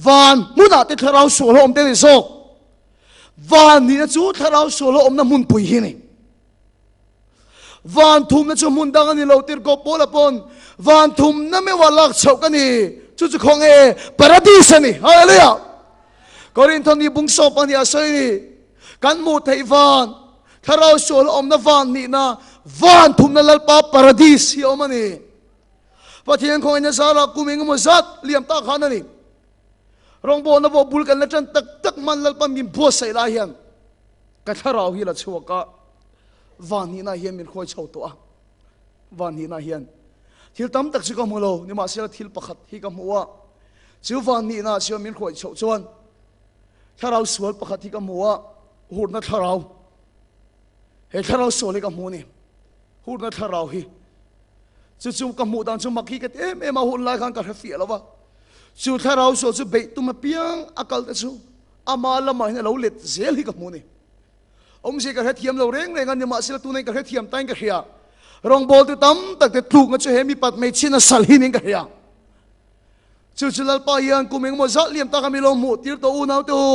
วานมุนาเตทาราสโลอมเตลิโซวานนี่นะจูทาราสโลอมนะมุนปุยฮินี่วานทุมนะจูมุนดังนี่เราติรกบอลปนวานทุมนะไม่ว่าลักเฉากันนี่จูจุคงปาราดิสนี่ฮาเลลูยาก่อนที่นี่บุ้งโซปันยาใส่นี่กันมุดให้วานทาราสโลอมนะวานนี่นะวานทุมนั่นละปาปาราดิสฮิอมันนี่พอเที่ยงของอินสาระกูมิงมุสัตเลี้ยมตาขานันนี่รองโบนบบุลกันละจันตักมันละปามิบัวใส่ลายยันกัทราหิละชัวกะวานนี่น่าเฮียนมีคอยเช่าตัววานนี่น่าเฮียนทิลตั้มตักสิกามโลนี่มาเสียทิลประคัดฮิกามหัวชิววานนี่น่าเสียมีคอยเช่าชวนถ้าเราสวดประคัดฮิกามหัวหูดนัทเราเฮ้ถ้าเราสวดฮิกามหัวนี่หูดนัทเราฮิจู่ๆกับหมู่ดันจู่มักฮิกันมาหุ่นลายกันกับเฟียแล้ววะจู่ถ้าเราสวดจู่เบยตุมาเปียงอากาศจู่อามาละมาเนี่ยเราเล็ดเสียฮิกับหมู่นี่อมเสียกับเทียมเราเร่งเลยกันเนี่ยมาเสียตัวนี้กับเทียมตั้งกับเฮียรองบอลที่ตั้มตักแต่ถูกกันจู่เฮมีปัดไม่ชินสัลหินิงกับเฮียจู่ๆลัลปายันกูมิงมาซัดเลี้ยมตากันมีลมหมู่ตีร์ตัวอุณาวตัว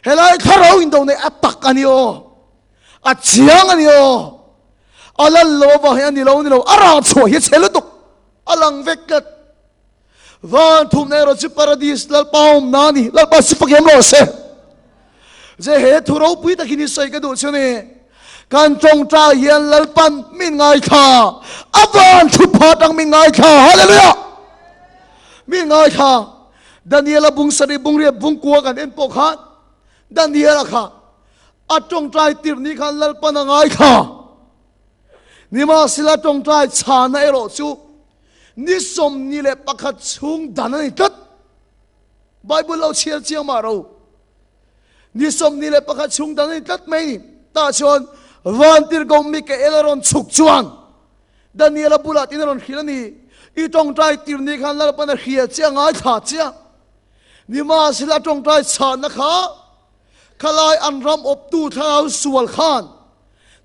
เฮลัยข้าเราอินโดเนี่ยอัตักกันเนี่ยอัดเสียงกันเนี่ยอัลลอฮ์ว่าให้อันนี้เราอาราชวยเชลตุกอัลลังเวกัดวันทุ่มในรถจิปาราดิสลัลปาวมนานีลัลปาสิฟกเยมโลเซเจเหตุเราปุยตะกินิสัยกันดูเช่นนี้การจงใจเย็นลัลปันมินไงข้าอับวันทุบพอดังมินไงข้าฮาเลลูยามินไงข้าดานิเอลบุงสรีบุงเรียบบุงกัวกันเอ็นปกฮัดดานิเอลข้าอัดจงใจติรนี้ขันลัลปันไงข้านี่มาสิลาตรงใจชาในโลจูนิสมนี่แหละประคัดชุงดันนี่ตัด Bible lo chia chia mà rồi ni som ni le pakhat chung dan ni tat mai ni ta chon van tir gom mi ke eleron chuk chuan Daniel bula tineron khilani I tong trai tir ni khan la pan khia chia ngai tha chia ni ma sila tong trai chan na kha khalai an ram op tu thau sual khan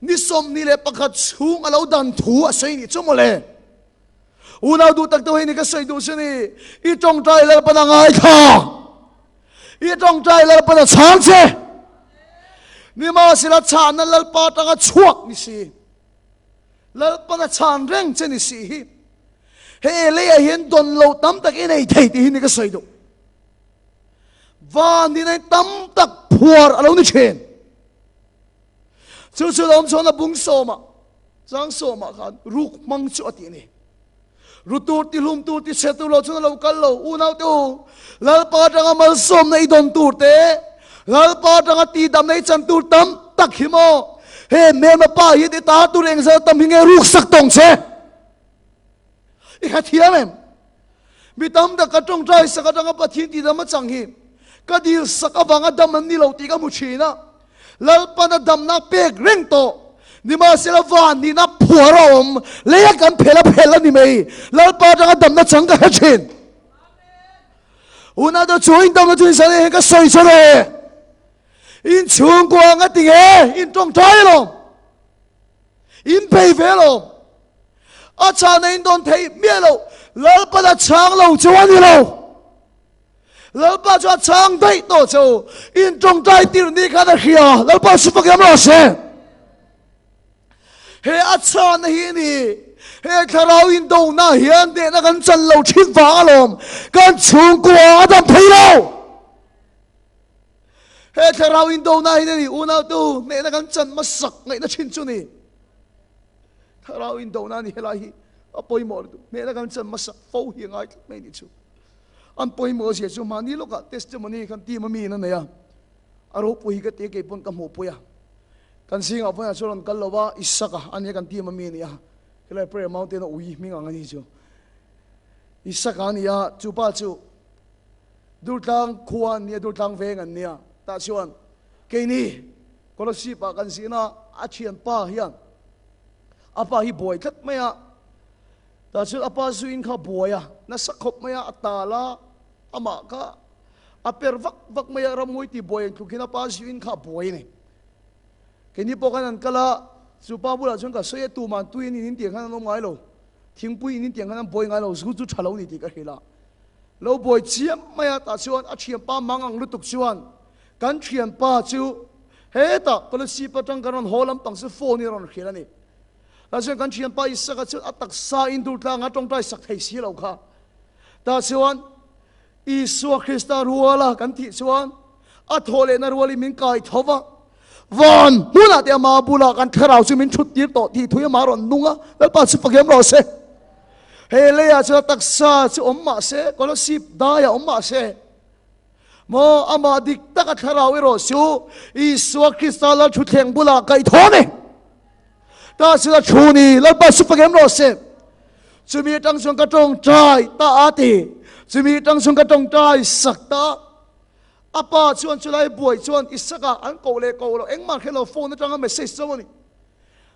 ni som ni le pakhat chung alo dan thu a sei ni chumole unau du tak to ni ka sei du se ni I tong trai la pan ngai tha I tong trai la pan chang che ni ma sila chan na lal pa ta ka chuak ni si lal pan chan reng che ni si he le a hian don lo tam tak in ei thei ti ni ka sei du van ni nei tam tak phuar alo ni chen chu chu lom chona bung so ma chang so ma khan ruk mang chu ati ni rutur ti lum tu ti setu lo chuna lo kal lo unau tu lal pa tanga mal som nei don tur te lal pa tanga ti dam nei chan tur tam tak hi mo he me ma pa hi ti ta tu reng sa tam hi nge ruk sak tong che I kha thiam em mi tam da ka tong trai sa ka tanga pa thin ti dam chang hi ka dil sak awanga dam an ni lo ti ka mu china lal pa na dam na pek reng to ni ma sela van ni na phuarom le ya kan phela ni mei lal pa tanga dam na chang ka chin una do chuin dam na chuin sa le ka soi chale in chung kwa nga ting e in tong trai lo in pei ve lo a cha na in don thei mie lo lal pa da chang lo chuan ni lo lal pa cho chang dai to chu in tong trai tir ni kha da khia lal pa su pak yam lo se he a cha na hi ni he tharau in do na hian de na kan chan lo thin wa alom kan chung kwa dam thei lo he tharau in do na hi ni una tu ne na kan chan ma sak ngai na chin chu ni tharau in do na ni helai hi a poi mo tu ne na kan chan ma sak fo hi ngai mai ni chu an poi mo sia chu mani lo ka testimony kan ti ma mi na ne ya aro poi ka te ke pon ka mo poya kan sing apa ya chuan kal lowa isaka an kan ti ma mi ni ya kila prayer mountain ui mi ngang ni chu isaka ni ya chu pa chu dur tang khuan ni dur tang veng an nia ta chuan ke ni kolosi pa kan sina a thian pa hian apa hi boy khat maya ta chu apa su in kha boya na sakhop maya atala ama ka aper vak maya ramoi ti boy thu kina pa su in kha boy ni ke ni pokan an kala su pa bula chon ka soye tu man tu in in tiang khan no ngai lo thing pui in tiang khan boy ngai lo su chu thalo ni ti ka hela lo boy chiam maya ta chuan a thiam pa mangang lutuk chuan kan thiam pa chu he ta policy patang karon holam pang se phone ni ron khela ni ta chuan kan thiam pa isaka chu atak sa in dur tlang a tong tai sak thei si lo kha ta chuan Isua Krista ruala kan ti chuan a thole na ruali min kai thowa van mula te ma bula kan tharau chu min thut tir to ti thuya maron nunga lal pa chu pagem ro se he le ya chu taksa chu omma se kolosip da ya omma se mo ama dik tak tharau ro su Isua Krista la thu theng bula kai thone ta chu la chuni lal pa chu pagem ro se chu mi tang chung ka tong trai ta ati chu mi tang chung ka tong trai sakta apa chuan chulai buai chuan isaka an ko lo engman khelo phone na tanga message chawani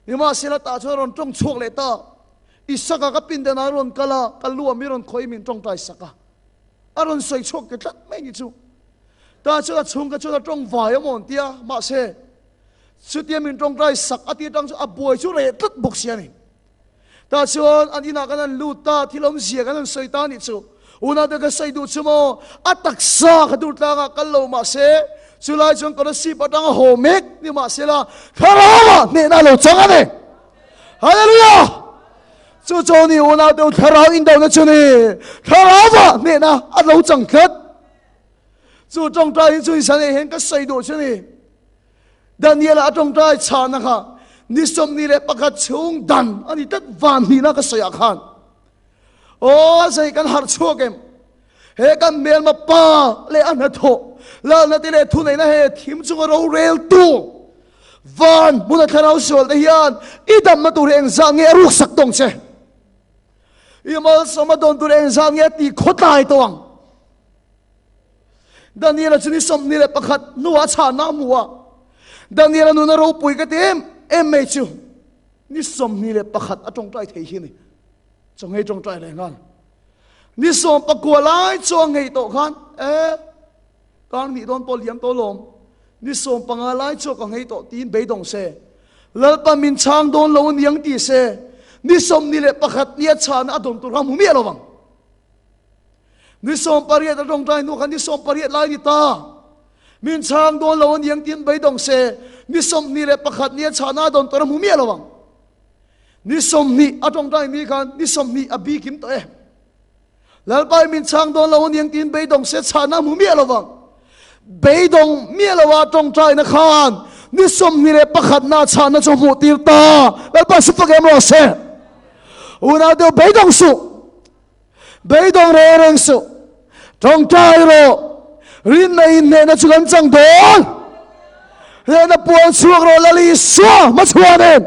nima sela ta chuan tong chok le ta isaka ka pin dena ron kala kalua miron khoi min tong tai saka aron soi chok ke tlat mai ni chu ta chula chung ka chula tong vai amon tia ma se chu tia min tong tai sak ati tang chu a buai chu re tlat bok sia ni ta chuan an ina kan lu ta thilom zia kan soi ta ni chu una de ka sai du chumo ataksa khadur tanga kallo ma se chulai chung ko si patang homek ni ma se la kharawa ne na lo changa ne hallelujah chu choni una de tharau in do na chuni kharawa ne na a lo chang khat chu tong tai chu san hen ka sai du chuni Daniel a tong tai chana kha ni som ni le pakhat chung dan ani tat van ni na ka saya khan oh sai kan har chukem he kan mel ma pa le an tho la na ti le thu nei na he thim chu ro rel tu van mun tharau sol de hian idam ma tu reng za nge ruk sak tong che i mal sama don tu reng za nge ti khotai tong ดานิเอลจะนิสมนี่แหละประคัดนัวชาน้ำหัวดานิเอลนูนเราปุยกันเต็มไม่จูนิสมนี่แหละประคัดจงใจเที่ยนี่จงให้จงใจแรงงานนิสมประกวดไล่จงให้โตขันการมีตอนปอเลี้ยงตัวลมนิสมปังอะไรจงให้โตตีนเบดงเสแล้วปามินช่างโดนเราเลี้ยงตีเสนิสมนี่แหละประคัดเนี่ยชาณอดมตัวเราหมู่เมียเราบังนิสมปริยัติตรงใจนู้กันนิสมปริยัติไล่ดิตามินช่างโดนเราเลี้ยงตีนเบดงเสนิสมนี่แหละประคัดเนี่ยชาณอดมตัวเราหมู่เมียเราบังนิสมนี่ตรงใจนี้กันนิสมนี่อบีกิมตัวแล้วไปมินช่างโดนเราเลี้ยงตีนเบดงเสชาณอหมู่เมียเราบังเบดงเมียเราว่าตรงใจนะขันนิสมนี่แหละประคัดนาชาณจมูกตีตาแล้วไปสุภเกมรอเสอุณาเดียวเบดงสุเบดงเร่งสุตรงใจเรารินในนะจุกันจังโดนเรื่องนั้นปวดช่วงเราละลิสัวมาช่วยเนี่ย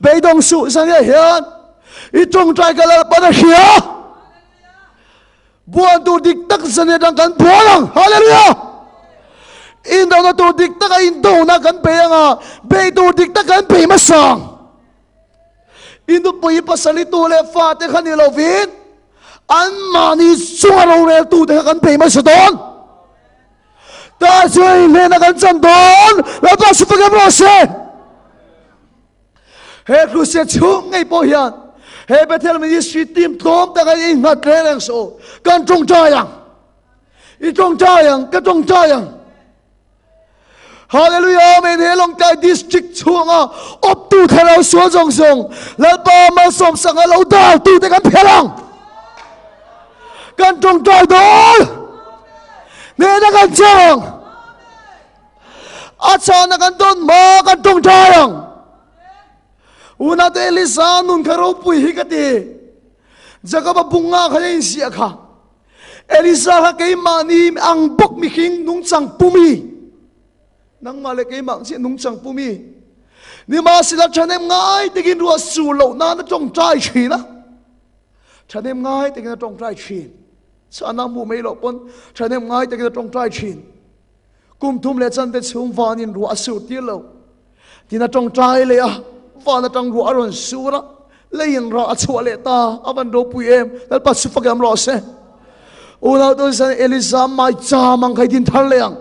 เบดงสุสัญญาเห็นอีตรงใจกันแล้วปนเขียบัวตูดิกตักสัญญาดังกันบัวลังฮาเลลูยาอินโดนตูดิกตักอินโดนักกันเปียงเบตูดิกตักกันเปียมาสังอินโดปุยปัสลิตูเลฟาเตขันนิโลวินอันมานีสัวเราเรตูเตขันเปียมาสดอนตาช่วยเลนักกันจันดอนแล้วก็สุภกันรอเซเฮครูเสียชุ่งไงพ่อยันเฮเบเทลมีสิทีมทอมแต่ก็อินหัดเรื่องโซกันจงใจยังอีจงใจยังก็จงใจยังฮาเลลูยาเมนเฮลงใจดิสทริกช่วงอบตูเทเราสวจงทรงแล้วปามาสมสังเราดาวตูแต่กันเพลังกันจงใจโดนเนนักกันจังอาจารย์นักกันโดนมากันจงใจยังอุณาเตลิซานุนคารปุยฮิกติจักรบบุงาขยันเสียค่ะเอลิซาเกยมานีอังบกมิคิงนุงจังปุมีนังมาเลเกยมังเสียนุงจังปุมีนี่มาสิละฉันเอ็มง่ายแต่กินรัวสู่เหล่านั้นจงใจชีนะฉันเอ็มง่ายแต่กินจงใจชีฉันน้ำมูไม่หลบปนฉันเอ็มง่ายแต่กินจงใจชีกุมทุ่มเลจันเตชุ่มวานินรัวสู่ที่เหล่าที่น่าจงใจเลยฟานาจังรัวอรุณสุระเลียนรออัศวเลตาอบันโดปุยเอ็มแล้วปัสสุฟกามรอเซอุณาตัวสันเอลิซาไม่จามังใครดินทะเลง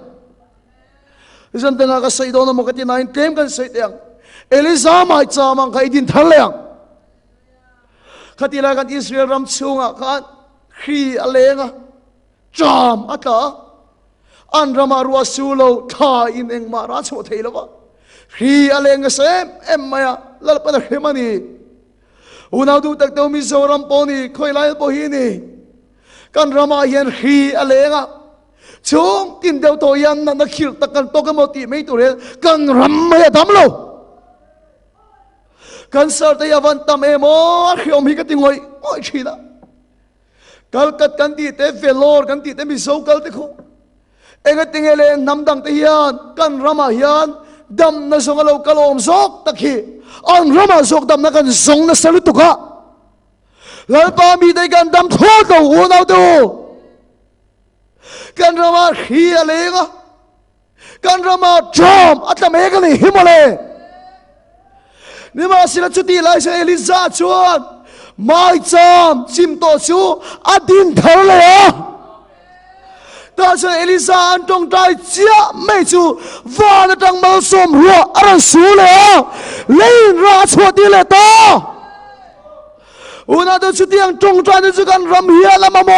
สันเตงากษัยโดนมุกตินายเต็มกันเสียงเอลิซาไม่จามังใครดินทะเลงขัดลากันอิสราเอลรำชูงกันขีอะไรงจามอัตตาอันรามารัวสูโลท่าอินเองมาราชวเทลวะฮีอะไรเงี้ยเซมมายาแล้วปนเฮมานีอุณาดูตักเตวมิโซรัมปอนีคอยไล่ปอฮีนีกันรามาเห็นฮีอะไรเงี้ยช่วงกินเดียวตัวยันนักขิลตะกันโตกันหมดที่ไม่ตัวเรกันรำไม่ทำโลกันสารตยาวันตามโมเขียวมีกันติงอยโอ้ยชีนะกันกัดกันตีเตฟเฟลอร์กันตีเตมิโซกันติคุเองติงเอเลนนำดังเตียนกันรามายันดำน่ะส่งเรากลมซอกตะขี้อันรามาซอกดำน่ะกันส่งน่ะสลุตุกะแล้วปามีได้กันดำทั่วตัวหัวเราดูกันรามาขี้อะไรก็กันรามาจอมอัตตาเมกันนี่หิมอะไรนี่มาสิละจุดที่ไล่เชเอลิซาชวนไม่จอมจิมโตชูอดินทะเล但是เอลิซาอันจงใจเจ้าไม่จูว่าในทางมาสมรัวอรันสูเลยเล่นราชวดีเลยต่ออุณาตัวชุดยังจงใจในจุกันรำเฮียละมาโม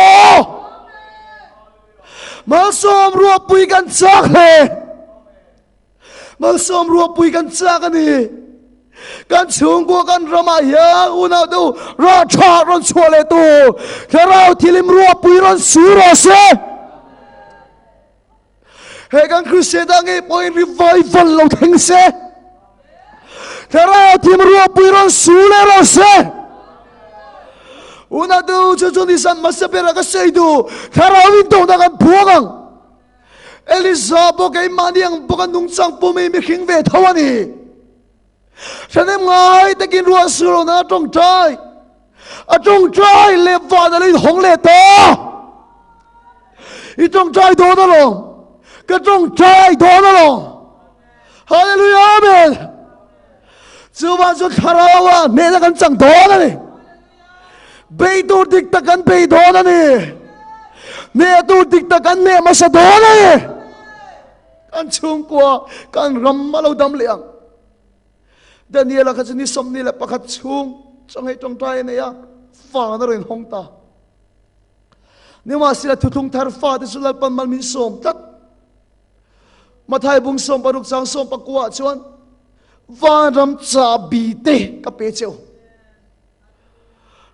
มาสมรัวปุยกันจากเลยมาสมรัวปุยกันจากกันนี่กันชงกัวกันรำมาเฮียอุณาตัวราชารันชัวเลยตัวถ้าเราที่ลิมรัวปุยรันสูรเสเฮกันคริสเตียนไงปอยรีไวฟัลเราทิ้งเสียถ้าเราทีมรัวปุยรันสูเลเราเสียอุณาดูจะจนดิสันมาสเปรักเสียดูถ้าเราวินโดนักันพวกังเอลิซาบอกไอ้มานี่ยังบอกกันนุ่งจังปุ่มไม่ขิงเวทวันนี้ฉันเอ็มไงแต่กินรัวสูเรานะจงใจจงใจเลวานอะไรหงเลต อีตรงใจโดนนะลงก็ตรงใจโดนนะลงฮาเลลูยาอาเมนจูบานจุดคาราวะเมตกันจังโดนนะนี่เบย์ตูดิกตะกันเบย์โดนนะนี่เมตูดิกตะกันเมมาสะโดนนะนี่กันชุ่มกว่ากันรำมาเราดำเลียงเดี๋ยวนี้เราก็จะนิสมนี่แหละประคัดชุ่มจังให้ตรงใจเนี่ยฟ้าน่าเรียนห้องตาเนี่ยว่าสิละทุกทารฟ้าที่สุดแล้วปันมันมีสมตัดมาไทยบุงสมปรุกสังสมปะกัวชวนวานรำจ่าบีเตกับเปเจ้า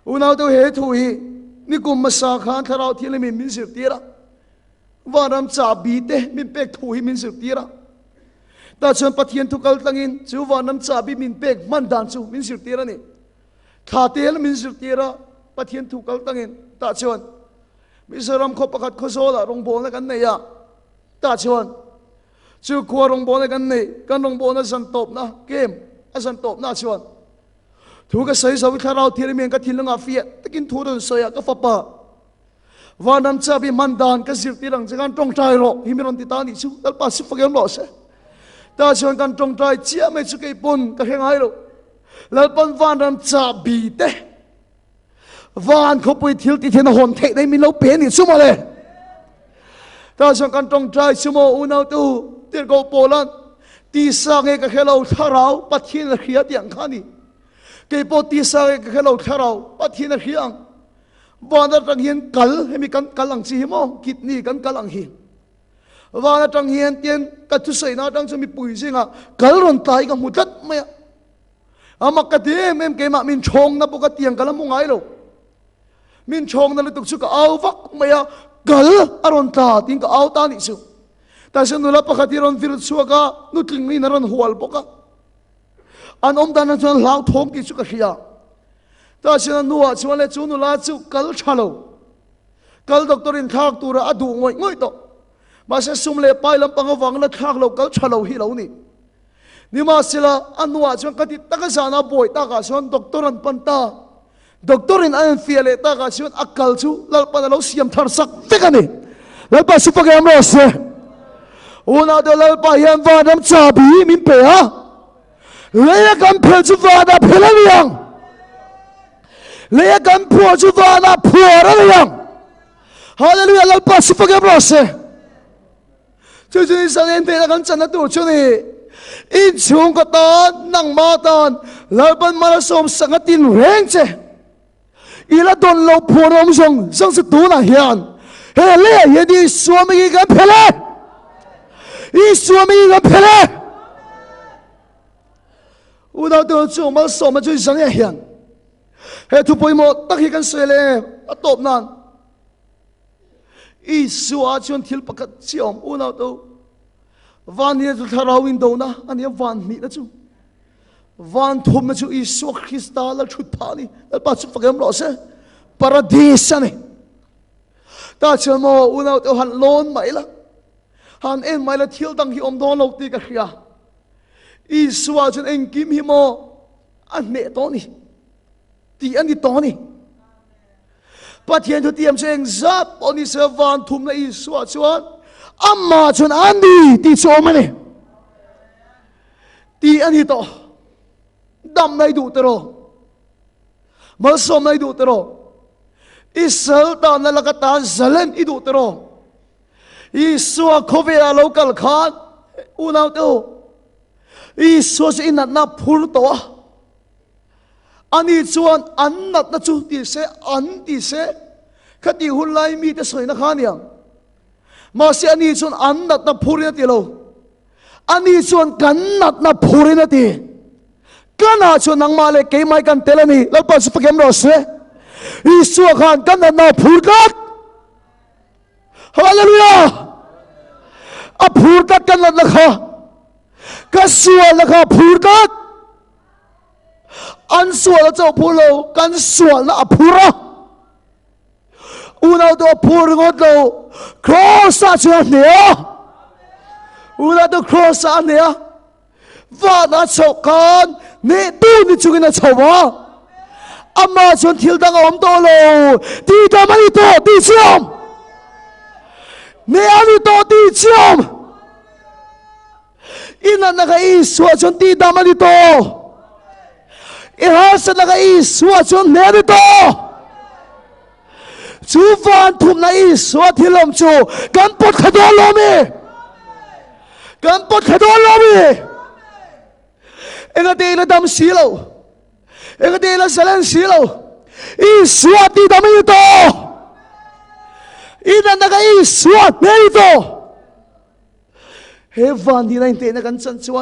อุณาตัวเหตุหีนี่กุมมาสาขานทาราวที่เลยมินสิบตีระวานรำจ่าบีเตมินเป็กถุยมินสิบตีระแต่ชวนปะเทียนทุกข์ตั้งอินจูวานรำจ่าบีมินเป็กมันดันจูมินสิบตีระนี่ขาเตลมินสิบตีระปะเทียนทุกข์ตั้งอินแต่ชวนมิสรำขบประคัดขโซละรงโบนกันเนี่ยตาชวนจู่ขวารงโบนกันเนี่ยกันรงโบนสันตบนะเกมสันตบน่าชวนถูกกระใสสวิทาราที่เมียนกันทิลงอาเฟียตะกินทูดนเสียก็ฟ้าป่าวานันจะบีมันดานกันสิบตีหลังจากการตรงใจหรอกฮิมิรอนติตานิชูแล้วป้าสิฟักยังหล่อเสียตาชวนกันตรงใจเชี่ยไม่ชุกไอ้ปนก็แค่ไงหรอกแล้วปนวานันจะบีเตวานเขาไปทิลติเทนหอนเทได้มีเราเปลี่ยนอีกชั่วโมงเลยถ้าสังกันตรงใจชั่วโมงอุณาตูเตียนกูโปลันตีสังเอกแค่เราทาราวปัทเทียนเขียดอย่างข้านี่เกี่ยวกับตีสังเอกแค่เราทาราวปัทเทียนเขียงวานตั้งเฮียนกัลให้มีกันกัลลังซีมองกิดนี่กันกัลลังเฮียนวานตั้งเฮียนเตียนกัดทุสัยนาตั้งจะมีปุ๋ยสิงะกัลรอนตายกับมุดัดไม่อามักกะเดียมเกมามินชงนะปกติยังกัลมุงไงลูกมินชงนั่นเลยตุกชุกเอาวักไม่อะกัลอารอนตาทิ้งก็เอาตานิสุแต่ฉันนุลับปะขัดที่รอนฟิรุชัวกะนุติงนี่นรอนหัวลปกะอันอมดานันชวนลาวทงกิสุกะขี้ยาแต่ฉันนัวชวนเลยจูนุลาจูกัลชาโลกัลด็อกเตอร์อินทักตัวระอดูงอยงอยต่อมาเสซุ่มเล่ไปลำปังวังละทักเรากัลชาโลฮิเรานี่นี่มาสิละอันนัวชวนกติตักษานาบ่อยตักชวนด็อกเตอร์อันปันตาDoktorin an fiale ta ka siun akal chu lalpa na lo siam thar sak vekani lalpa su pagam ro se una do lalpa hian vanam chabi min pe ha leya kam phel chu vana phelaniang leya kam pho chu vana phoraniang hallelujah lalpa su pagam ro se chu chu sang en te kan chan na tu chu ni in chung ka ta nang ma tan lalpan mala som sangatin reng che ila don lo phorom song sang se tu na hian he le ye di swami ga phele I swami ga phele uda to chu ma so ma chu sang ya hian he thu poi mo tak hi kan se le atop nan I suwa chon thil pakat chiom una to van ye tu thara window na ani van mi na chu van thum na chu Isu Krista la thut phani la pa chu fagam lo se paradise ani ta chamo una to han lon mai la han en mai la thil dang hi om don lo ti ka khia Isu a chen en kim hi mo an me to ni ti ani to ni pa thian thu tiam cheng zap oni se van thum na Isu a chuan amma chun andi ti chomani ti ani to dam nay du tero mal som nay du tero isal ta na lakata zalen I du tero Isua khovela local khan unaw to Isu se inat na phur to ani chuan annat na chu ti se an ti se khati hulai mi te soina khaniang ma se ani chuan annat na phurina ti lo ani chuan kannat na phurina ti kana chuan nang male ke mai kan telani lalpa su pagem ro se Isu khan kannat na phurkat hallelujah a phurkat kannat la kha ka suwa la kha phurkat an suwa la chau phulo kan suwa la aphura unaw do phur ngot lo cross a chuan ne unaw do cross a ne va na chokan ne tu ni chungina chawa amma chon thil dang om to lo ti ta mani to ti siam 你阿里多地中，伊那那个伊说从地大马里多，伊哈是那个伊说从哪里多？主凡图那伊说提龙主，敢不开多罗米？敢不开多罗米？一个地了当西路，一个地了是人西路，伊说地大马里多，伊那个伊说哪里多？嘿，万地那地那个真主，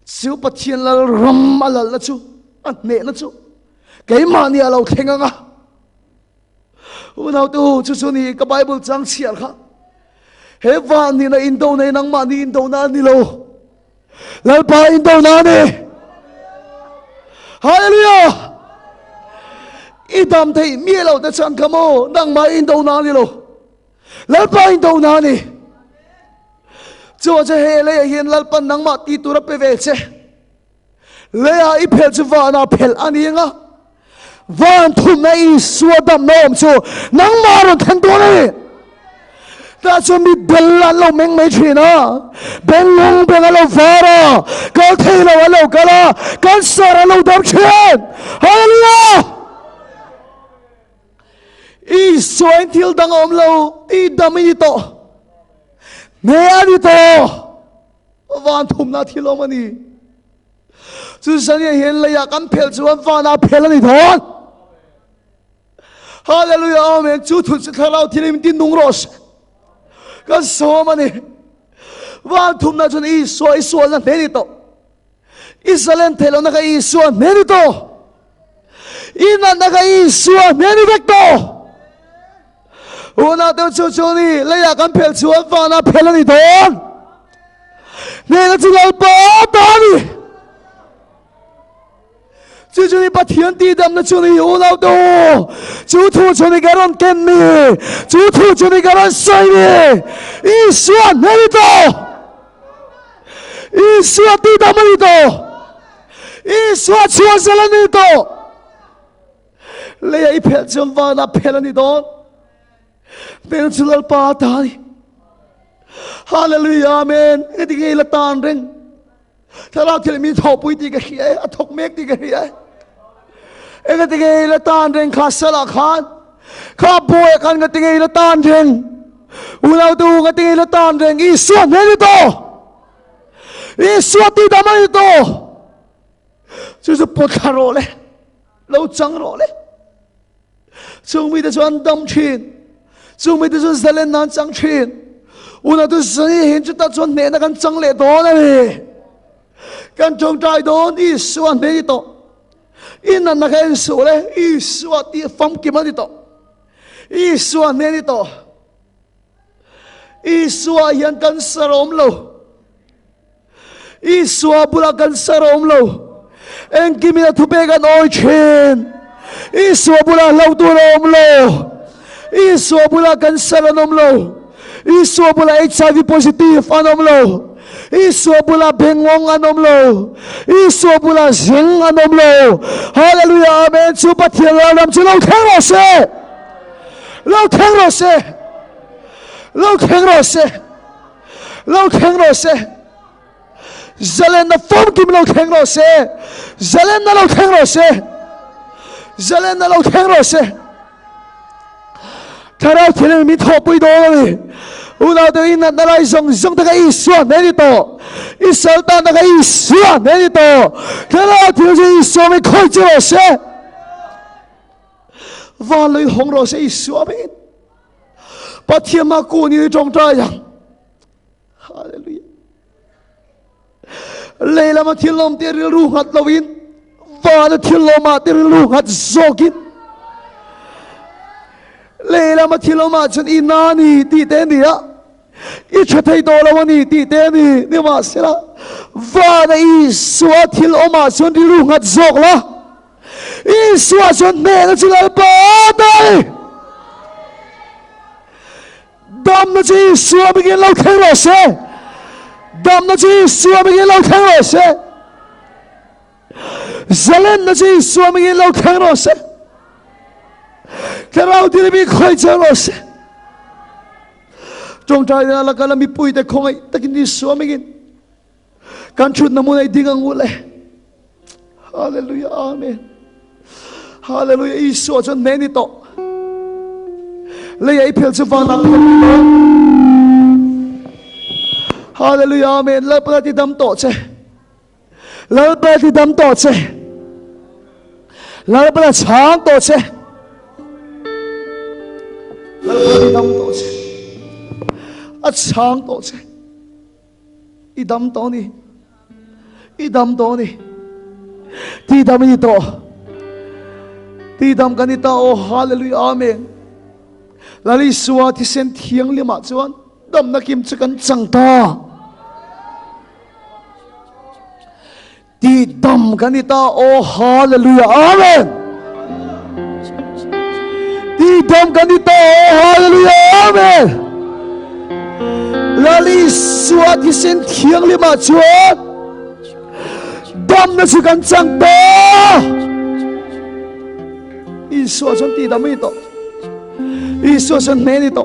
只不天了ram了了主，啊，哪了主？给嘛你老听啊？我那都就是你个 Bible 章节了，嘿，万地那印度那能嘛你印度那你喽，来把印度那你，哈利路亚！一当天灭了的张克么，能嘛印度那里喽，来把印度那你。就这黑嘞，现在本能嘛，地图了被围着，嘞啊一片就完了，片安尼啊，完土那一说的那就能马人看多嘞，但是你本来老命没去呢，本龙本来老发了，搞退了完老搞了，干啥了老当钱，好了，一说听当我们老一当没到。你阿里多，万土那提罗么你，就是神也现来呀，敢骗主万发那骗了你头，哈利路亚阿门，主土是他老提里面的农罗斯，干什么你？万土那就是一说那哪里多，以色列提了那个一说哪里多，伊那个一说哪里多。我那都求求你，来呀！敢骗主万发那骗了你头，你那只老八打你，求求你把天地的那求你我那都，主土求你给人跟你，主土求你给人杀你，一说哪里多，一说地的哪里多，一说全是哪里多，来呀！一骗主万发那骗了你头。Pero sulal patay. Hallelujah, amen. Iti ngay latan rin. Tara tili mi thopo iti ka hiya. Atok mek iti ka hiya. Iti ngay latan rin kasala kan. Kaboy kan iti ngay latan rin. Unaw tu iti ngay latan rin. Iswa na ito. Iswa ti daman ito. Susupot ka role. Lau chang role. Sumi da chuan dam chin. 就没得说在那南张群，我那都生意很就到做那那个张来多了嘞，跟中在多一十万那里多，一那那个数嘞，10万的方几万的多，10万那里多，10万人跟sarom lo， 10万不拉跟sarom lo，en kimi na tubegan oichen， 10万不拉老多rom lo。Iso pula cancer anom lo, iso pula HIV positive anom lo, iso pula bengong anom lo, iso pula zing anom lo. Hallelujah, amen. Chupa tiang alam chu lau khang ro se, lau khang ro se, lau khang ro se, lau khang ro se. Zalen na form kim lau khang ro se, zalen na lau khang ro se, zalen na lau khang ro se. Karao tiling mi thopoy do ni, unaw do ina nalay zong daga iswa na nito, isalta daga iswa na nito, karao tiling iswa mi koy jiro se, valoy hong ro se iswa min, patiyama ku ni jong trayang, hallelujah. Leila ma tilom tiril ruhat lawin, valo tilom ma tiril ruhat zogin. Leila ma thilo ma chun inani ti te ni ya icha thai do la wani ti te ni ma sira va na I swa thilo ma chun ri ru ngat zok la I swa chun ne na chila ba dai dam na chi swa begin lo khang lo se dam na chi swa begin lo khang lo se zalen na chi swa begin lo khang lo se Karao dili mi khoi chang lo se จงใจนะละกันละมีปุยแต่คงไอ้ตะกินที่สวไม่กินการชุดน้ำมันไอ้ดิ้งงูเลยฮาเลลูยาอาเมนฮาเลลูยาอิสวจนเมนิโตเลยไอ้เพลจะฟังนักฮาเลลูยาอาเมนแล้วเปิดที่ดำโตเจแล้วเปิดที่ดำโตเจแล้วเปิดช้างโตเจแล้วเปิดที่ดำโตเจอัดช้างโตเจอีดำโตนี่อีดำโตนี่ที่ดำนี่โตที่ดำกันนี่โตโอ้ฮาเลลูยาอาเมนลาลิสวาที่เส้นเทียงลิมาจวนดำนักยิมจะกันจังตาที่ดำกันนี่ตาโอ้ฮาเลลูยาอาเมนที่ดำกันนี่ตาโอ้ฮาเลลูยาอาเมนลาลิสวาที่เส้นเทียงลิมาจวนดำนักจะกันจังตาอีสวาจนที่ดำนี่โตอีสวาจนเมนิโต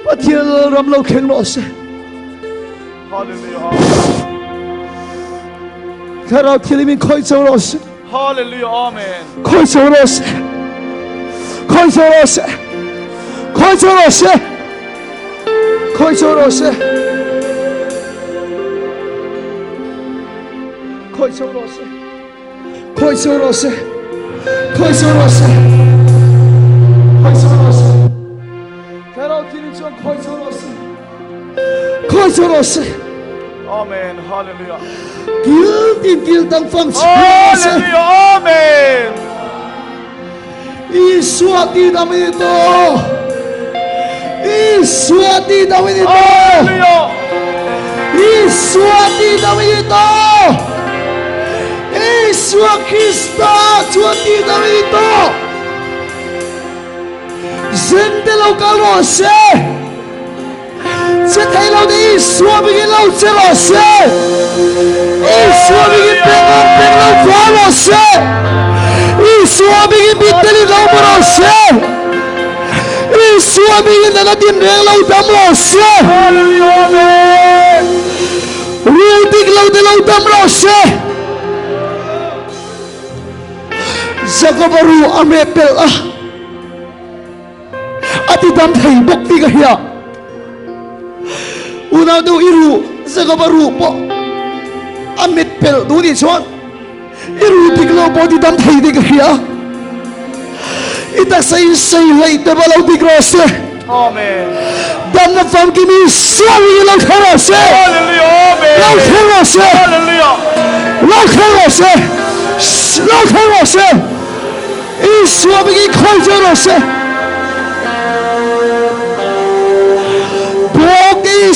ปะเทียนรำเราเข่งโลเซฮาเลลูยาถ้าเราที่ลิมินคอยเจ้าโลเซฮาเลลูยาอาเมนคอยเจ้าโลเซคอยเจ้าโลเซคอยเจ้าโลเซคอยเจ้าโลเซคอยเจ้าโลเซคอยเจ้าโลเซคอยเจ้าโลเซคอยเจ้าโลเซถ้าเราที่ลิมินคอยเจ้าโลเซคอยเจ้าโลเซอาเมนฮาเลลูยากิลตั้งฟังฮาเลลูยาอาเมนอิสวาติดามิโตอิสวาติดามิโตฮาเลลูยาอิสวาติดามิโตอิสวาคริสต์สวาติดามิโตเซนเดโลกาโลเซจะให้เราได้สวมไปกินเราเจาะเซ่สวมไปกินเป็นเราฟ้าเราเซ่สวมไปกินบิดเดลิเราบเราเซ่สวมไปกินนั่นดินเรื่องเราดำเราเซ่เรื่องที่เราเดเราดำเราเซ่จะก็บรู้อเมเปล่าอธิดำไทยบกที่กันยาunaw do iru zagabaru po amit pel do ni chon iru diglo body dam thai de khia ita sai lai te balo digro se amen dam na fam ki mi sawi lo khara se hallelujah amen lo khara se hallelujah lo khara se lo khara se isu abigi khoi jaro se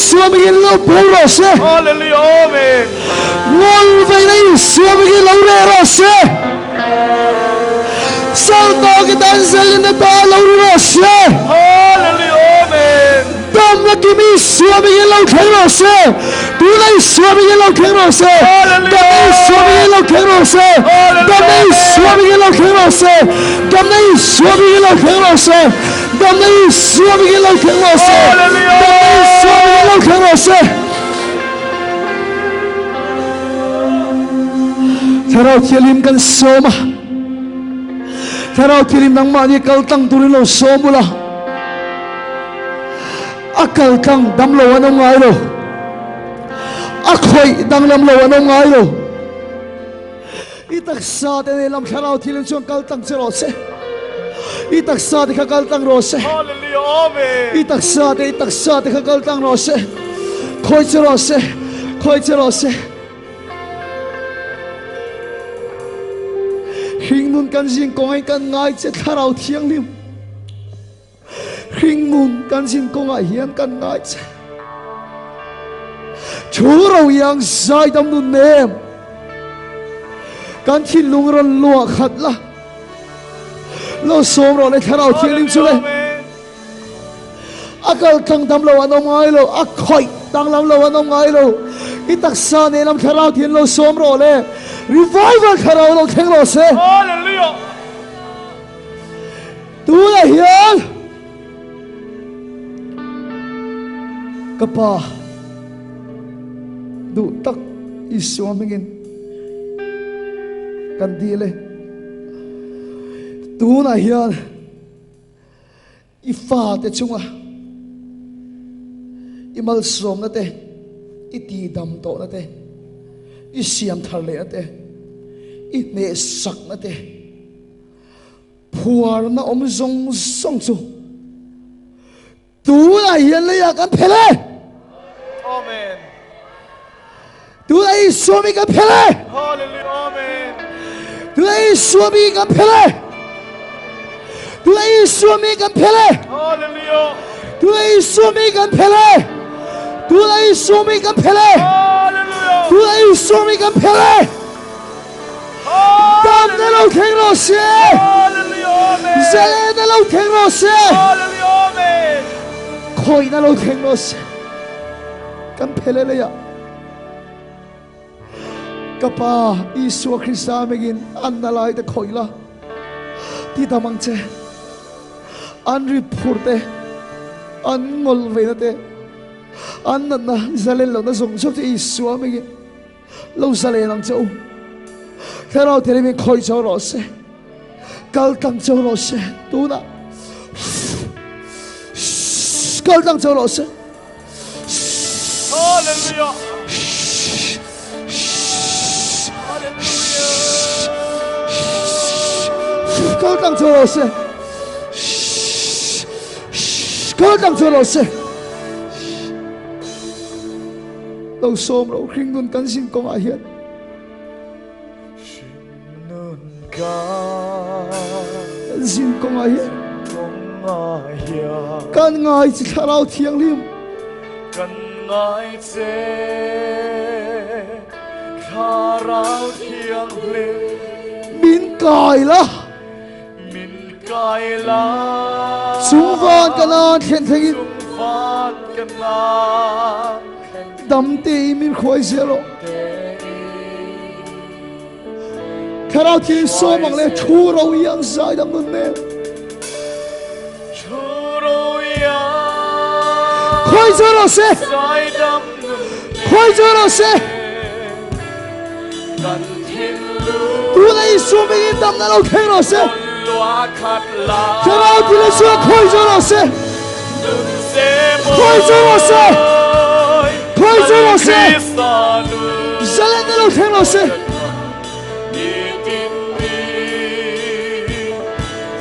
Swami lo puro se hallelujah amen wol vai nei swami lo rero se salto ke dansel ne ta lo rero se hallelujah amen dam na kimi swami lo khero se tu nei swami lo khero se hallelujah swami lo khero se dam nei swami lo khero se dam nei swami lo khero se dam nei swami lo khero se hallelujahถ้าเราเที่ยวลิมกันโซมาถ้าเราเที่ยวลิมนังมาเนี่ยกัลตังตุริโลโซมุละอักกัลตังดำโลวันองไงโลอักคอยดังลำโลวันองไงโลอีตักซาเดนลำถ้าเราเที่ยวลิมชวนกัลตังเจโรเซอีตักซาเดขกัลตังโรเซอีตักซาเดขกัลตังโรเซคอยเจโรเซคอยเจโรเซหิงนุนกันสิงกงไอกันง่ายจะถ้าเราเที่ยงลิมหิงนุนกันสิงกงไอเฮียนกันง่ายจะชูเรายังใจดำนุนเนมกันที่ลุงรันลัวขัดละเราสมเราเลยถ้าเราเที่ยงลิมสุดเลยอากาศกลางดำเราวันน้องไงเราอักคอยดังลำเราวันน้องไงเราอีตักซาเนลำถ้าเราเที่ยงเราสมเราเลยrevival ถ้าเราแข่งเราเสีย Hallelujah ตัวเฮียน Kapa du tak Isu amingin kandile tu na hian ifa te chunga imal som na te iti dam to na te isiam thar le na te I ne sak na te puar na om zong song chu tu na hian le ya kan phele Amen. tu ai suami kan phele Hallelujah. Amen. tu ai suami kan phele tu ai suami kan phele Hallelujah. tu ai suami kan phele tu ai suami kan phele Hallelujah. tu ai suami kan phele Damna lo theng lo se Hallelujah. Amen. zale na lo theng lo se Hallelujah. Amen. khoi na lo theng lo se kan phele le ya kapa Isu Krista megin anna lai te khoi la ti tamang che an ri phurte an ngol ve na te an na zale lo na zong chok te Isu megin lo zale nang chau Kero tere mi khoi chau lo se kal tang chau lo se tu na kal tang chau lo se Hallelujah. kal tang chau lo se kal tang chau lo se lo som lo khring nun kan sin kong a hian kan sin kong a hian kan ngai chi tharau thiang lim Kan ngai che Kharao thiang lim min kai la Min kai la chung van kana thian thengin Chung van kana dam te min khoi zero Kharao thi so mang le thu ro yang sai dam nun ne Churo ya khoi zero se Sai dam khoi zero se Kan thin lu tu nei su megin dam na lo theng lo se Lua khat la Kharao thi le su khoi zero se Nun se mo khoi zero se khoi zero se Krista lu zale na lo theng lo se Ni tin ni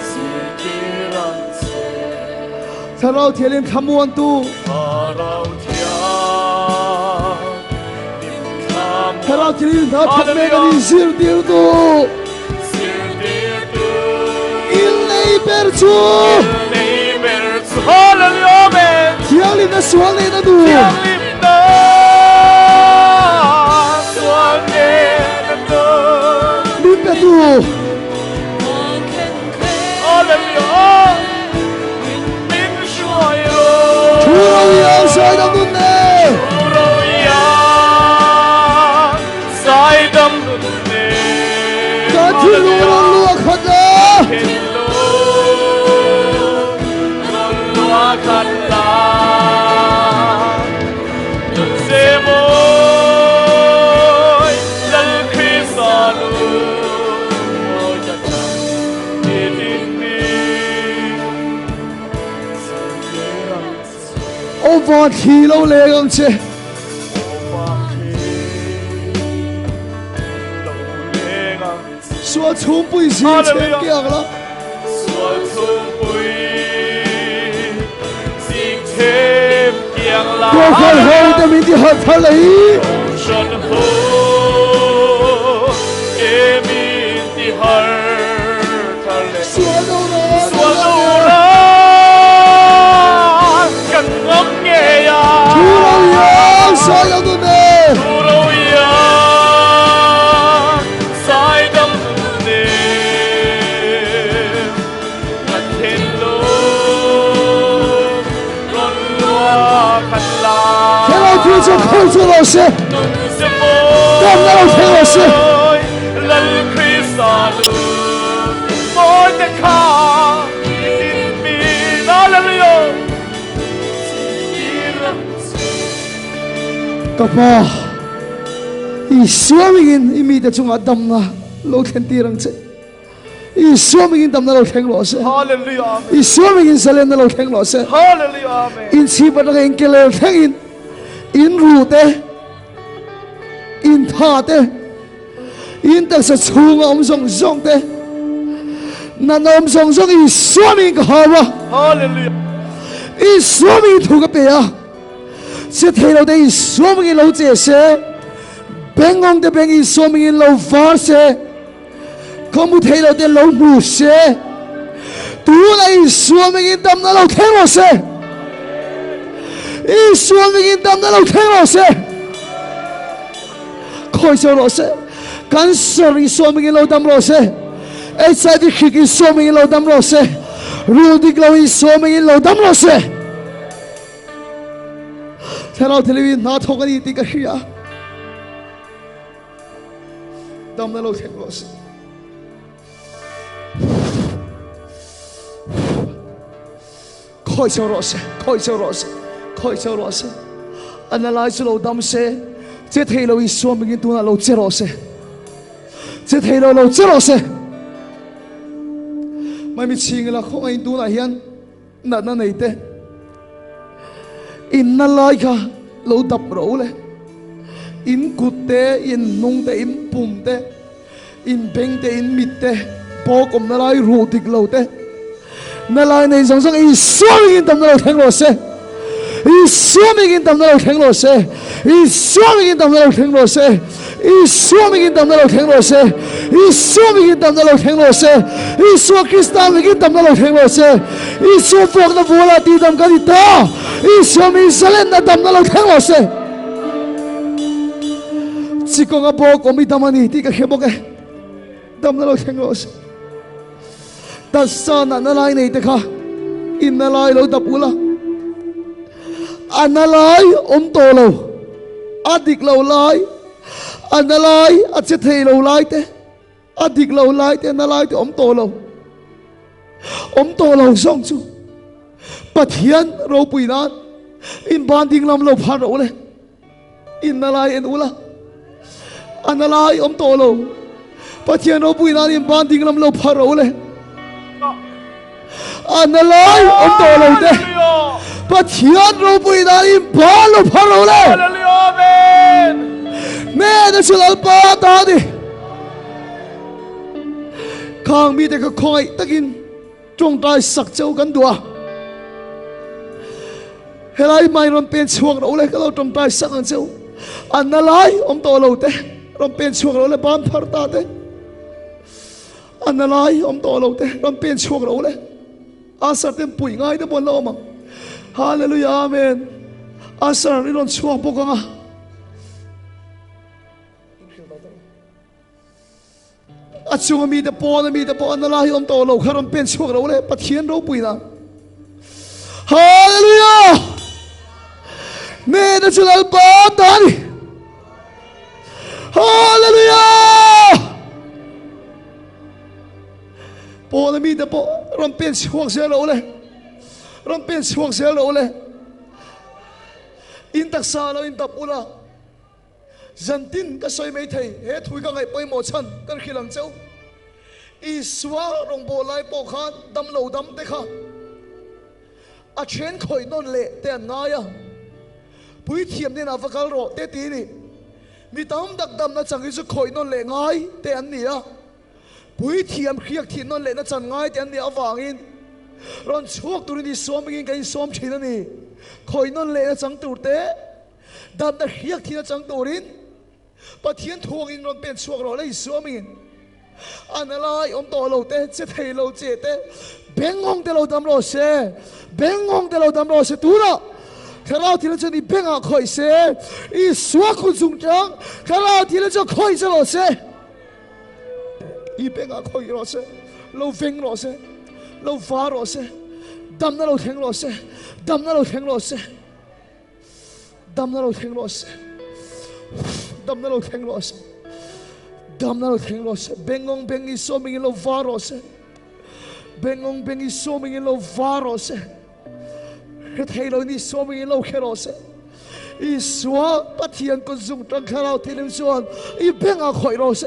Sikiran se Kharao thi lim thamuan tu Kharao thiang Nim kham Kharao thi lim tha phamme ka ni sir dir tu Sir dir tu il nei ber chu Nei ber chu Hallelujah. Amen. thiang lim na sual nei na du Thiang lim na Sual ne na tu lim pe tu Hallelujah. Min shuai lo thu ro yang sai dam nun ne Ro ya Sai dam nun ne ka thi lu ro lu khat la Hello Ron lua khat la Nun se moi Lal Krista lu Oi cha cha Ni tin ni o va thi lo le gam che sual chung pui si chen kia la ko khoi ho te min ti hat thar lei sual lo na thu ro yang sai dam nun ne Kharao thi cho khoi cho lo se dam na lo theng lo se Lal Krista lu Moi te kha Tin mi Hallelujah Kapa Iswamingin imida chunga damna lo khentirang che Iswamingin damna lo kheng lo se Hallelujah. Iswamingin salen lo kheng lo se Hallelujah. Amen. in si ba in kele kheng in rute in thate in tak sa chunga song song te na nom song song Iswaming ka hawa Hallelujah. Iswaming thu ka pe ya se thelo de Iswaming lo che se Bengong de bengi soming in low farse, come tailor de low moose. Do I swimming in Damna low terrose? Is swimming in Damna low terrose? Coisorose, cancer is swimming in low damrose. Outside the kick is swimming in low damrose. Rudy glow is swimming in low damrose. Tell out television not talking anything here. Damna lo kheng lo se khoi chau ro se analyze lo dam se che thei lo I so mingin tu na lo che ro se che thei lo che ro se mai mi ching la khong ai tu na hian na nei te in na lai kha lo dap ro le in kutte in nung te in pum te in beng te in mit te pok om na lai ru dik lo te na lai nei song song I swimming in tam na lo theng lo se I swimming in tam na lo theng lo se I swimming in tam na lo theng lo se I swimming in tam na lo theng lo se I swimming in tam na lo theng lo se I so Krista in tam na lo theng lo se I so fok na vola ti tam ka di ta I swimming salen na tam na lo theng lo se si con a poco mi tamani ti ka khebo ke dam na lo kheng lo se ta sana na lai nei te kha in na lai lo ta pula analai om to lo adik lo lai analai a che thei lo lai te adik lo lai te na lai te om to lo song chu pathian ro puinan in banding lam lo phar ro le in na lai en ula analai om to lo pathian ro puinan in banding lam lo phar ro le analai om to lo te pathian ro puinan in ba lo phar ro le Hallelujah. Amen. me da chulal pa ta di khang mi te ka khoi takin trong tai sak chau kan dua helai mai ron pen chuak ro le ka lo trong tai sak an chau analai om to lo te ron pen chuak ro le ban phar ta te analai om to lo te ron pen chuak ro le asar tem pui ngai te bon lo ma hallelujah amen asar ni ron chuak po ka nga achung mi te po analai om to lo kharon pen chuak ro le pathian ro pui na hallelujah me da chulal pa ta ni hallelujah po na mi te po ron pen chuak se ro le ron pen chuak se ro le in tak sa lo in tap ula zantin ka soi mai thei he thui ka ngai poi mo chan kan khilang chau iswa rong bo lai po khan dam lo dam te kha a chen khoi non le te nga ya pui thiam ne na vakal ro te ti ni mi tam dak dam na changi su khoi non le ngai te an ni a pui thiam khiak thi non le na chan ngai te an ni awangin ron chuak tur ni som ngin kai som thina ni khoi non le na chang tur te dam na khiak thi na chang turin pathian thuang in ron pen chuak ro le som ngin analai om to lo te che thei lo che te bengong te lo dam ro se bengong te lo dam ro se tu na kharao thi le chani benga khoi se I swa khu chung chang kharao thi le cho khoi se lo se I benga khoi ro se lo veng ro se lo fa ro se dam na lo theng ro se dam na lo theng ro se dam na lo theng ro se dam na lo theng ro se dam na lo theng ro se bengong bengi so ming lo va ro se bengong bengi so ming lo va ro se he thei lo ni so ming lo khe ro se อีสัวปะเทียนกุศลตั้งข้าเราที่เลี้ยงส่วนอีเพ่งอาคอยรอเส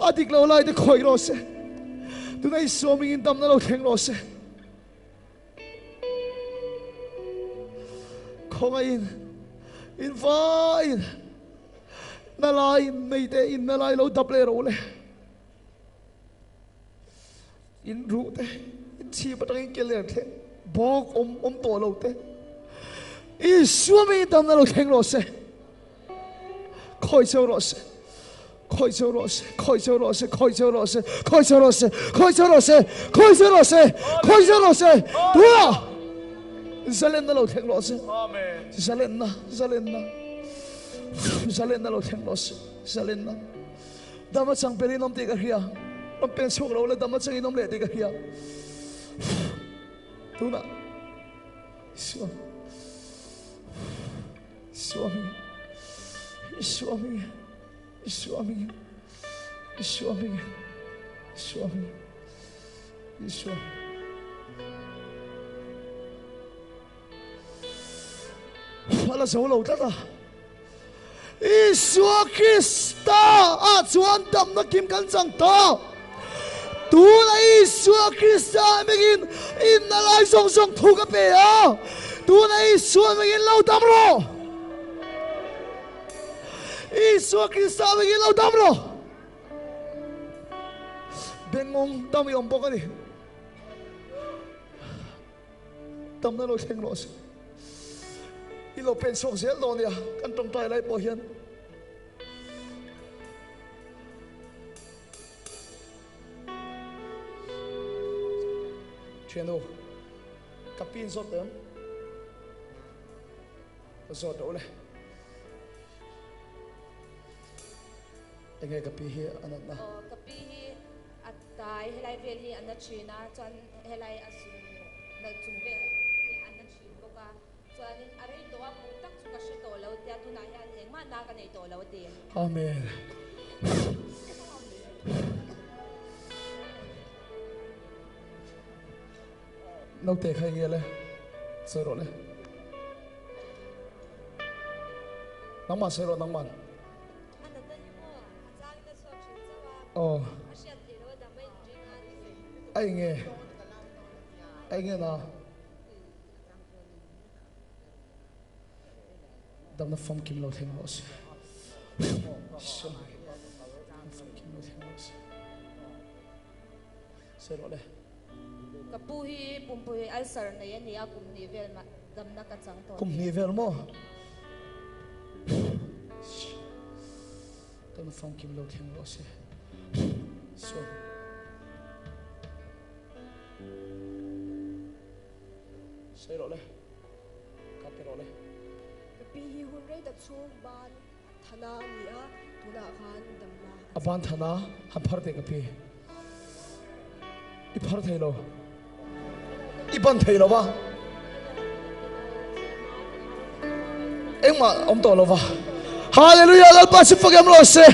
อาดิกเราไล่ที่คอยรอเสตัวนั้นอีสัวมีอินดำนั้นเราแทงรอเสของอินฟ้านาลายในเตอินนาลายเราดับเลยเราเลยอินรู้เตอินชีพตั้งอินเกลียนเตบอกตัวเราเตอีสัวมีอินดำนั้นเราแทงรอเสคอยเจ้ารอเสคอยเจ้ารอเสคอยเจ้ารอเสคอยเจ้ารอเสคอยเจ้ารอเสคอยเจ้ารอเสคอยเจ้ารอเสคอยเจ้ารอเสตัวZalen na lo theng lo se. Amen. Zalen na lo theng lo se. Zalen na. Dama chang peri nom te ka hiya. Nom pen chok lo le dama chang inom le te ka hiya. Tu na. Swami. Wala sa ulo tata. Iswa Krista at suan dam na kim kan sang ta. Tula Iswa Krista megin in na lai song song thu ka pe a. Tula Iswa megin lau dam ro. Iswa Krista megin lau dam ro. Bengong dam yom po ka ni. Dam na lo theng lo si. Ilo pen sok zel lo nia kan tong tai lai po hian Cheno kapin zot dem zot do le enge kapi hi anat na kapi hi at tai helai vel hi anat china chan helai asun na chungve hi anat chin ko ka chuanin arai to a tak chu ka she to lo tia tu na hian engma na ka nei to lo ti Amen Nau te khai nge le sơ ro le nang man sơ ro nang man oh ai nghe na dam na phong kim lo theng lo se phong kim lo theng lo se sơ ro le kapuhi pumpuhi alsar na yan niya kum nivel dam na katsang to kum nivel mo dam na phong kim lo theng lo se so sơ ro le kape ro le kapihi hunrei da chung ban thana nia tuna khan damna aban thana han phar te kapi I phar thei lo I ban thei lo ba engma om to lo ba hallelujah dal pa si pagam lo se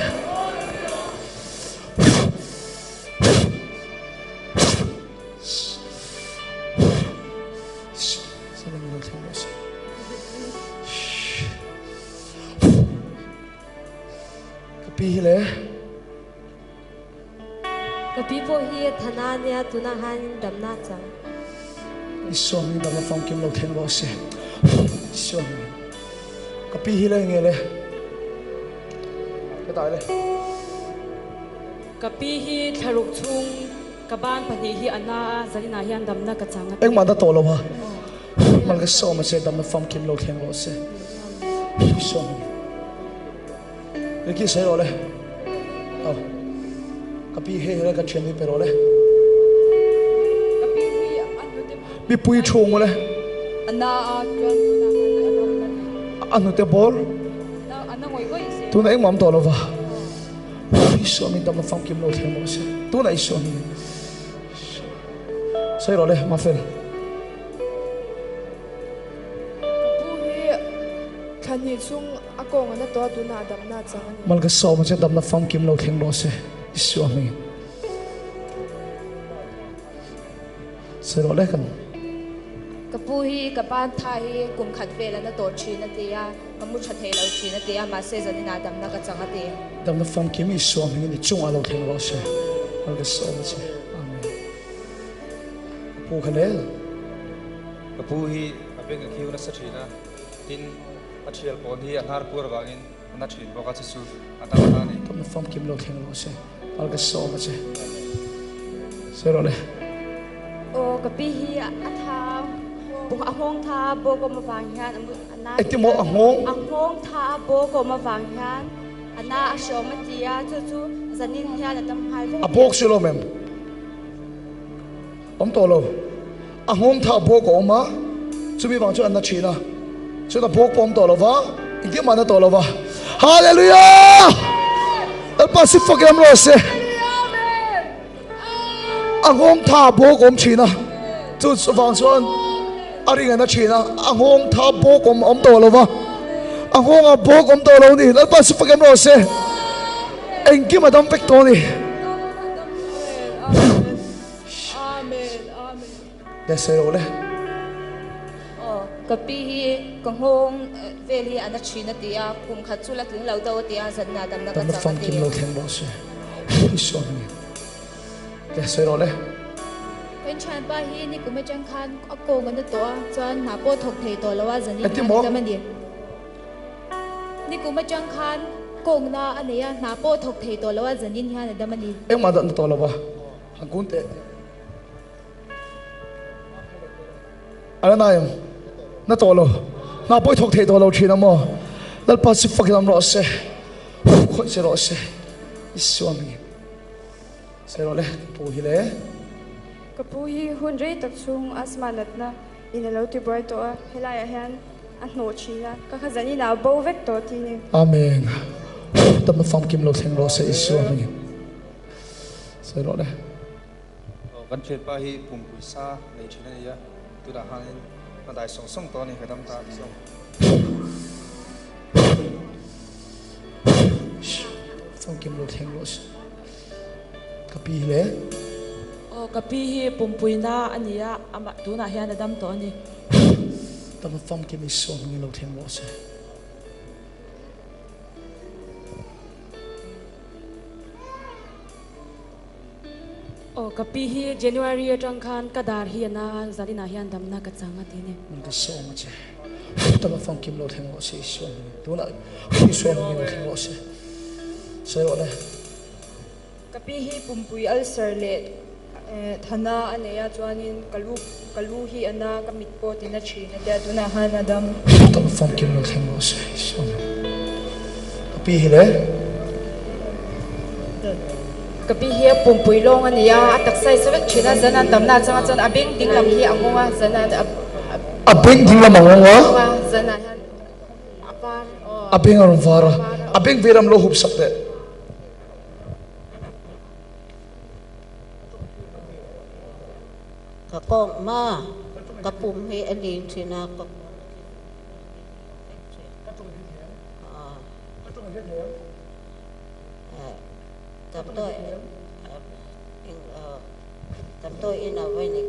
kapi le kapi po hi thana nia tuna han damna chang Iswami dam na phong kim lo theng lo se Iswami kapi hi le nge le ka tai le kapi hi tharuk chung kaban pani hi ana zalina hian damna ka changa engma da to lo ba mal ka so ma se dam na phong kim lo theng lo se Iswami le ki se ro le oh kapi he le ka chen ni pe ro le kapi hi anu te bi pui chung le ana a twan na anu te bol ana ngoi goi se tu na engma am to lo ba Iswami dam na phong kim lo theng lo se tu na Iswami se ro le ma fel kapuhi thani chung akong ana to tuna damna chang ani mal ka so ma se dam na phong kim lo theng lo se Iswami se ro le kan กปูฮีกับบ้านไทยกุมขัดเวลนะตัวชีนเตียมันมุชเทเราชีนเตียมาเซจันนาดำนักจังเตีย Damna fam kim is so ming ni chung alo theng lo se al ga so ma che amen pu khale Kapu hi abeng khiu na sathina tin athial pon hi anar pur wangin na thin boka chu atama ni Damna fam kim lo theng lo se al ga so ma che se ro le โอ้กับพี่ฮีอาทาบุกอาหงทาโบก็มาฟังงานอันน่า ai ti mo a ngong อาหงทาโบก็มาฟังงานอันน่าอาชมตียจู่ๆจันนินเฮียนดำหายไป a bok silo mem om to lo a ngong tha bok ko ma chumi bang chu an na china chu na bok pom to lo wa igi ma na to lo wa hallelujah al pacific am lo se a ngong tha bok om china chu chu wang chuan a ring an na china a ngong tha bok om to lo wa a ngong a bok om to lo ni al pacific am lo se engki ma dam pek to ni để xây rồi đấy, กับปีกังหงเวลีอันนั้นชีนเตียกุมขัดสุลักถึงเราตัวเตียจันนาดำนัก tao จั nó ง phong เตี kim ย lâu thêm bao giờ,ison này, để xây rồi đấy, เป็นชานป้าฮีนี่กูไม่จังคันอโกงกันตัวจนหาโปถกเทตัวแล้วว่าจันนี่จะมันดีนี่กูไม่จังคันโกงนาอันนี้หาโปถกเทตัวแล้วว่าจันนี่ฮะจะมันดี em mà đợt to là ba, hàng cuốn tệ, anh này em, nó to rồi, nó bôi thuộc thể to rồi thì nó mò, nó Pacific làm rõ sẽ, khỏi sẽ rõ sẽ,ison này, xây rồi đấy, bù hi đấy. กับปูฮีหุ่นรีตักซุงอัสมานัดนะอินเราที่บอยตัวเฮลายฮันอันโนชีนะก็ขจันนี่นาโบเวกตัวที่นี่ Amen. Tâm nó phong kim lâu thành lo sẽ Isua mình. Sẽ rõ đây. kan thil pa hi pum puisa nei thina ya tu da han na dai song song to ni kadam ta song Phong kim lâu thành lo sẽ. Kapi le. โอ้กับพี่ฮีปุ่มปุยน่าอันนี้อามาตัวน่าเฮียนดำตัวนี้ Tâm nó phong kim Isua mình lâu thành lo sẽ. โอ้กับพี่ฮี January จังคันกระดาษเฮียนาจันนินเฮียนดำนักจังตีนี่ Mình cái so mà chứ. Tâm nó phong kim lâu thành lo sẽ Isua mình. Tu na Isua mình lâu thành lo sẽ. Sẽ rõ đây. กับปีฮีปุ่มปุยอัลเซอร์เลตธนาอันเนี้ยจวนินกลูฮีอันน่ากับมิดโปตินัชีนะเดียตุนาฮานาดัม Tâm nó phong kim lâu thành lo sẽ Isua mình. Kapi le. กับปีฮีปุ่มปุยลงอันนี้ตักใส่สวิตชีนะจันนาดำนักจังจันอาบิงดิ้งลำฮีอังว่าจันนา Abeng thing la mangong wa. จันนาฮันอาปาน Abeng aron vara. Abeng veram lo hup sakte. Kapong ma kapum hi alin sina ko tập tôi in ở bên này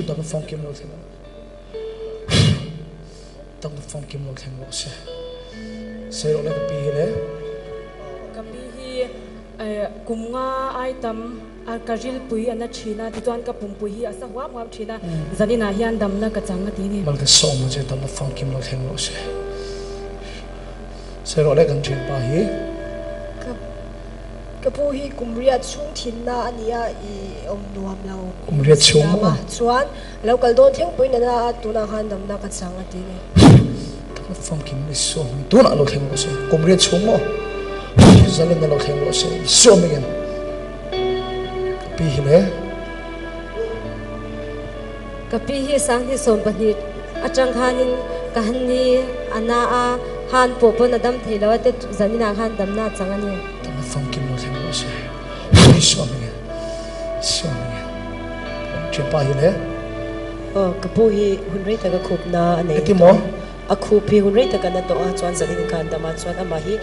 Tâm nó phong kim lâu thành lo. Tâm nó phong kim lâu thành lo sẽ. Sẽ rõ đây kapi le. กับพี่ฮีกุมงาไอตัมอากาจิลปุยอันนั้นชีนะที่ตัวอันกับปุ่มปุยฮีอาศักวามชีนะจันนินเฮียนดำนักจังตีนี่ Mal cái so mà chứ tâm nó phong kim lâu thành lo sẽ. Sẽ rõ đây kan thil pa hi. กับปูฮีกุมเรียดชุ่งทินนาอันนี้อีอมรวมเรา Kum riat chung mo. ชวนเรากระโดดเที่ยงปุยนาตุนาฮันดัมนักจังตีนี่ Tâm nó phong kim Isua mình. Tu na lo thành lo sẽ. Kum riat chung mo. Zalin na lo thành lo sẽ. Isua mình. Kapi le. กับปีฮีสังที่สมบัติอาจารย์คานิน kan ni ana a han popon adam thelo te zanina han damna changani Damna phong kim lo theng lo se Swami Swami Chepa hile kapu hi hunrei taka khup na ane Etimo a khup hi hunrei taka na to a chuan zanin khan dama chuan ama hi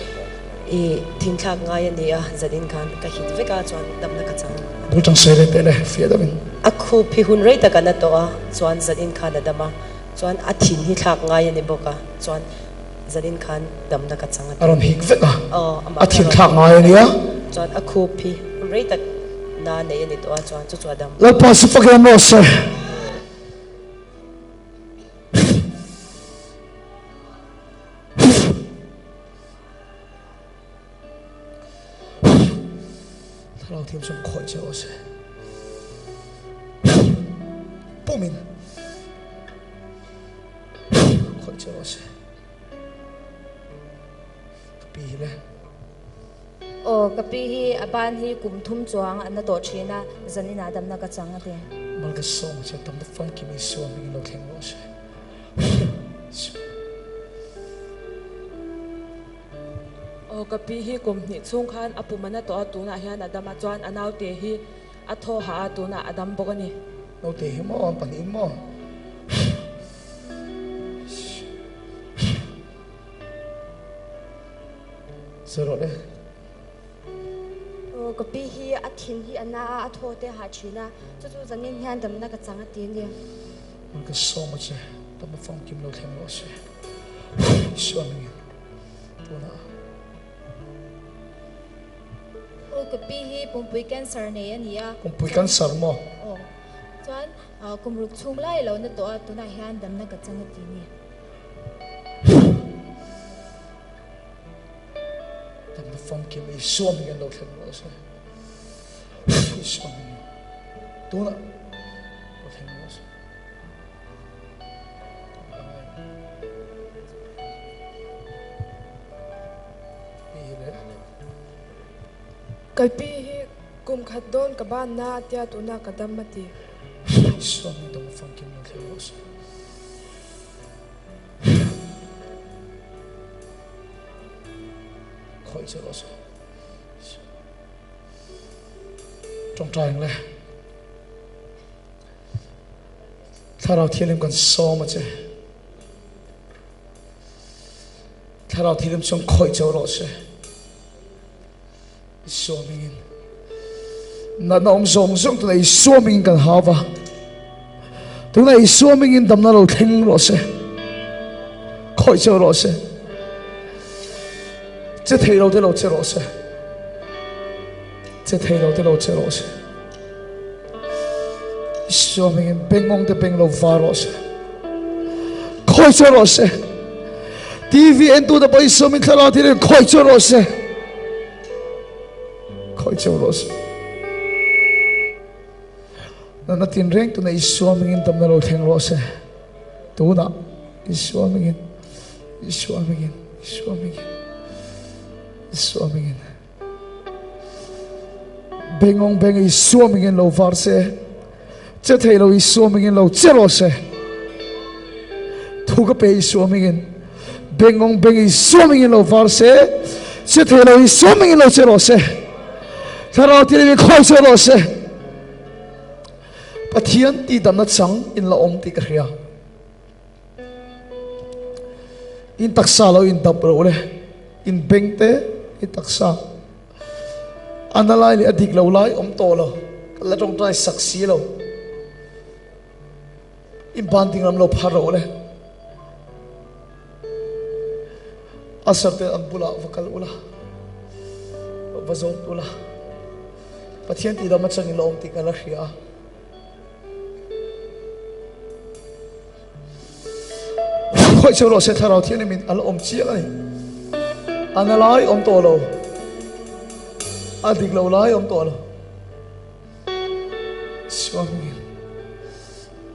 e thingthak ngai ani a zanin khan ka hit veka chuan damna ka chang Bu chang sere tele fia damin a khup hi hunrei taka na to a chuan zanin khan a dama chuan a thin hi thak ngai ani boka chuan zanin khan damna ka chang Aron hik veka ama Atin thak ngai ani ya chuan a khup hi hunrei tak na nei ani to a chuan chu chu dam Lal pa sifak yan mo se Tharau thiam som khoi che o se Pumin khoi che o se Kapi hile o kapi hi aban hi kumthum chuang an to thina zanina damna ka changa te Malga song se tam da fan ki mi Swami lo theng lo se o kapi hi kum ni chung khan apumana to atuna hian adama chuan anau te hi atho ha atuna adam bokani Lo te hi mo on pan in mo Zero le o kapi hi athin hi ana a tho te ha thina chu chu zanin hian damna ka changa te ni Malga song se tam da fan kim lo theng lo se Swami Tuna o kapi hi pumpui cancer ne ania Kung pui kan sar mo o chuan kumruk chung lai lo na to atuna hian damna ka changa te ni Tam da fan kim mi Swami lo theng lo se Swami Tuna lo theng lo se Kalpi hi kum khat don ka ban na tia tuna kadam mati Swami tam da fan kim lo theng lo se Khoi che lo se Trong trai le Tharau thilim kan so ma che Tharau thilim som khoi che lo se Swami na na om zong zong tu nei Swami kan hava tu nei Swami dam na lo theng lo se khoi che lo se che thei lo de lo che lo se che thei lo de lo che lo se Swami bengong de beng lo va lo se khoi che lo se TV en tu da bai Swami thara thi khoi che lo se khoi che lo se na tin reng tu nei Swami dam na lo theng lo se tu na Swami Swami bengong beng Swami lo var se che thei lo Swami lo che lo se tu ka pe Swami bengong beng Swami lo var se che thei lo Swami lo che lo se thara ti ni khoi che lo se pathian ti dam na chang in la om ti ka ria in taksa lo in dab ro le in bengte in taksa analai le adik lo lai om to lo la tong trai saksi lo in banting ram lo pharo le asarte ambula vakal ula vazon ula pathian ti dam chang in lo om ti ka la ria khoi che lo se tharau thian min al om chi ai analai om to lo adik lo lai om to lo Swami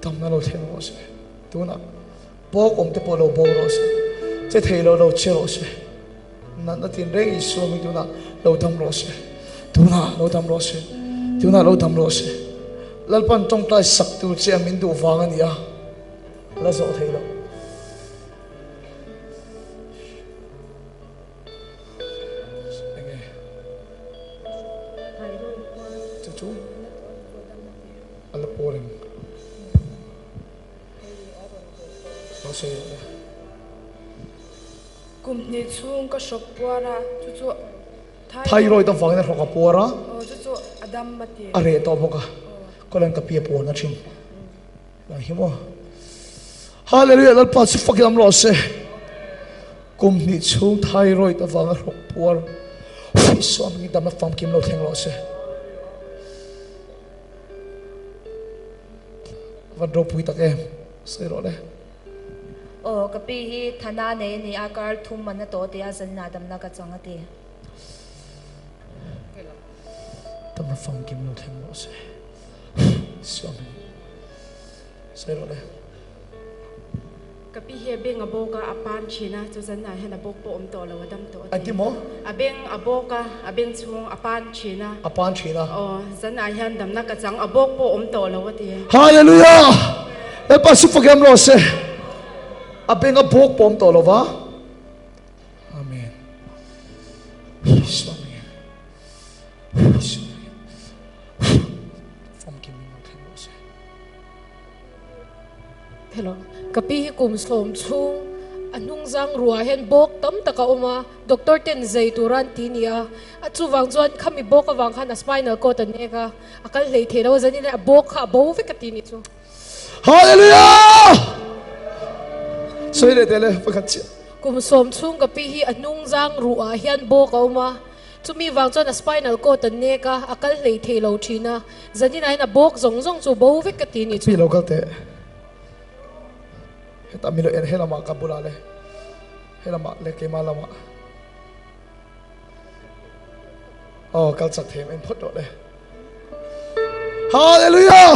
tam na lo theng lo se tu na bok om te po lo bo lo se che thei lo lo che lo se na na tin reng Swami tu na lo tam lo se tu na lo tam lo se tu na lo tam lo se lalpan tong tai sak tu che min du wang ania la zo thei lo boring nó sẽ cùng ni chung có sọc puara chú thay rồi tao phang này học pora chú Adam mati are to boka có lần cà phê pora na chin là hiếm không hallelujah lal pa si fakam lo se cùng ni chung thay rồi tao phang học pora phi so mi dam na phang kim lo theng lo se văn đồ pui tak em sai rồi đấy kapi hi thana ne ni akar thum man to te azan na damna ka changa te tâm nó phong kim nó thêm nó sẽ xong sai rồi đấy kapi hi beng aboka apan china chu zan na hena bok po om to lo dam to anh tìm mò abeng aboka abeng chung apan china zan na hian dam na ka chang abok po om to lo ti hallelujah el pasu fogam lo se abeng abok pom to lo va amen xong phong kim nó thêm nó sẽ hello kapi hi kum slom chung anung jang ruwa hen bok tam taka oma doctor ten zai turan tinia achu wang chuan khami bok awang khan spinal cord aneka akal lei thero zani le bok kha bo ve katini chu hallelujah sai le tele fakat kum som chung kapi hi anung jang ruwa hian bok oma chumi wang chuan spinal cord aneka akal lei thelo thina zani nai na bok zong zong chu bo ve katini chu pi lo kalte ta mi lo en hela ma kabula le hela ma le ke ma la ma kal chak them en phot do le hallelujah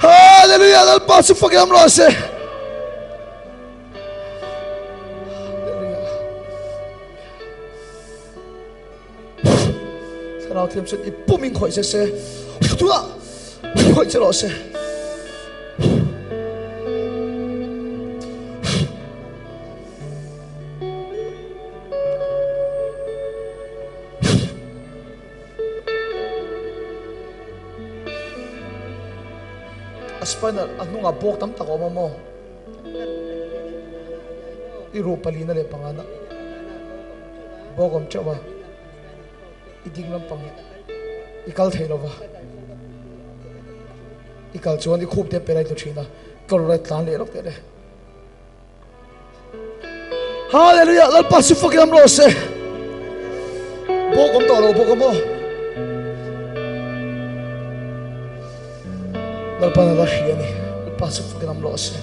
hallelujah dal pasu fogam lo se sao thêm sự ít bùm mình khỏi se tu la khỏi se lo se spinal anung abok tam tako mo iru palina le pangana bogom chawa iding lam pang ikal thailova ikal chuan i khup te perai to thina kal rai tlan le lok te le hallelujah lal pasu fogam lo se bogom to lo bogom lal pa la hiani pasu fogam lo se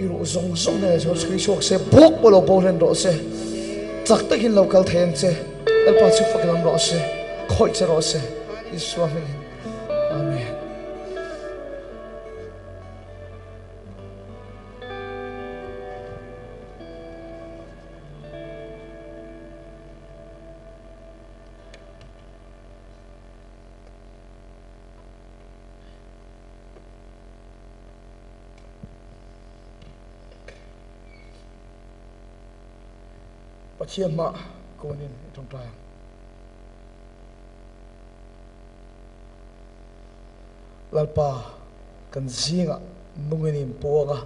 iru zong zong ne so screen shot se bok bolo bolen ro se chak takin local theng se el pasu fogam lo se khoi che ro se iswami amen chiêm mạ cô nên trong trại lalpa kan zinga nungenim poga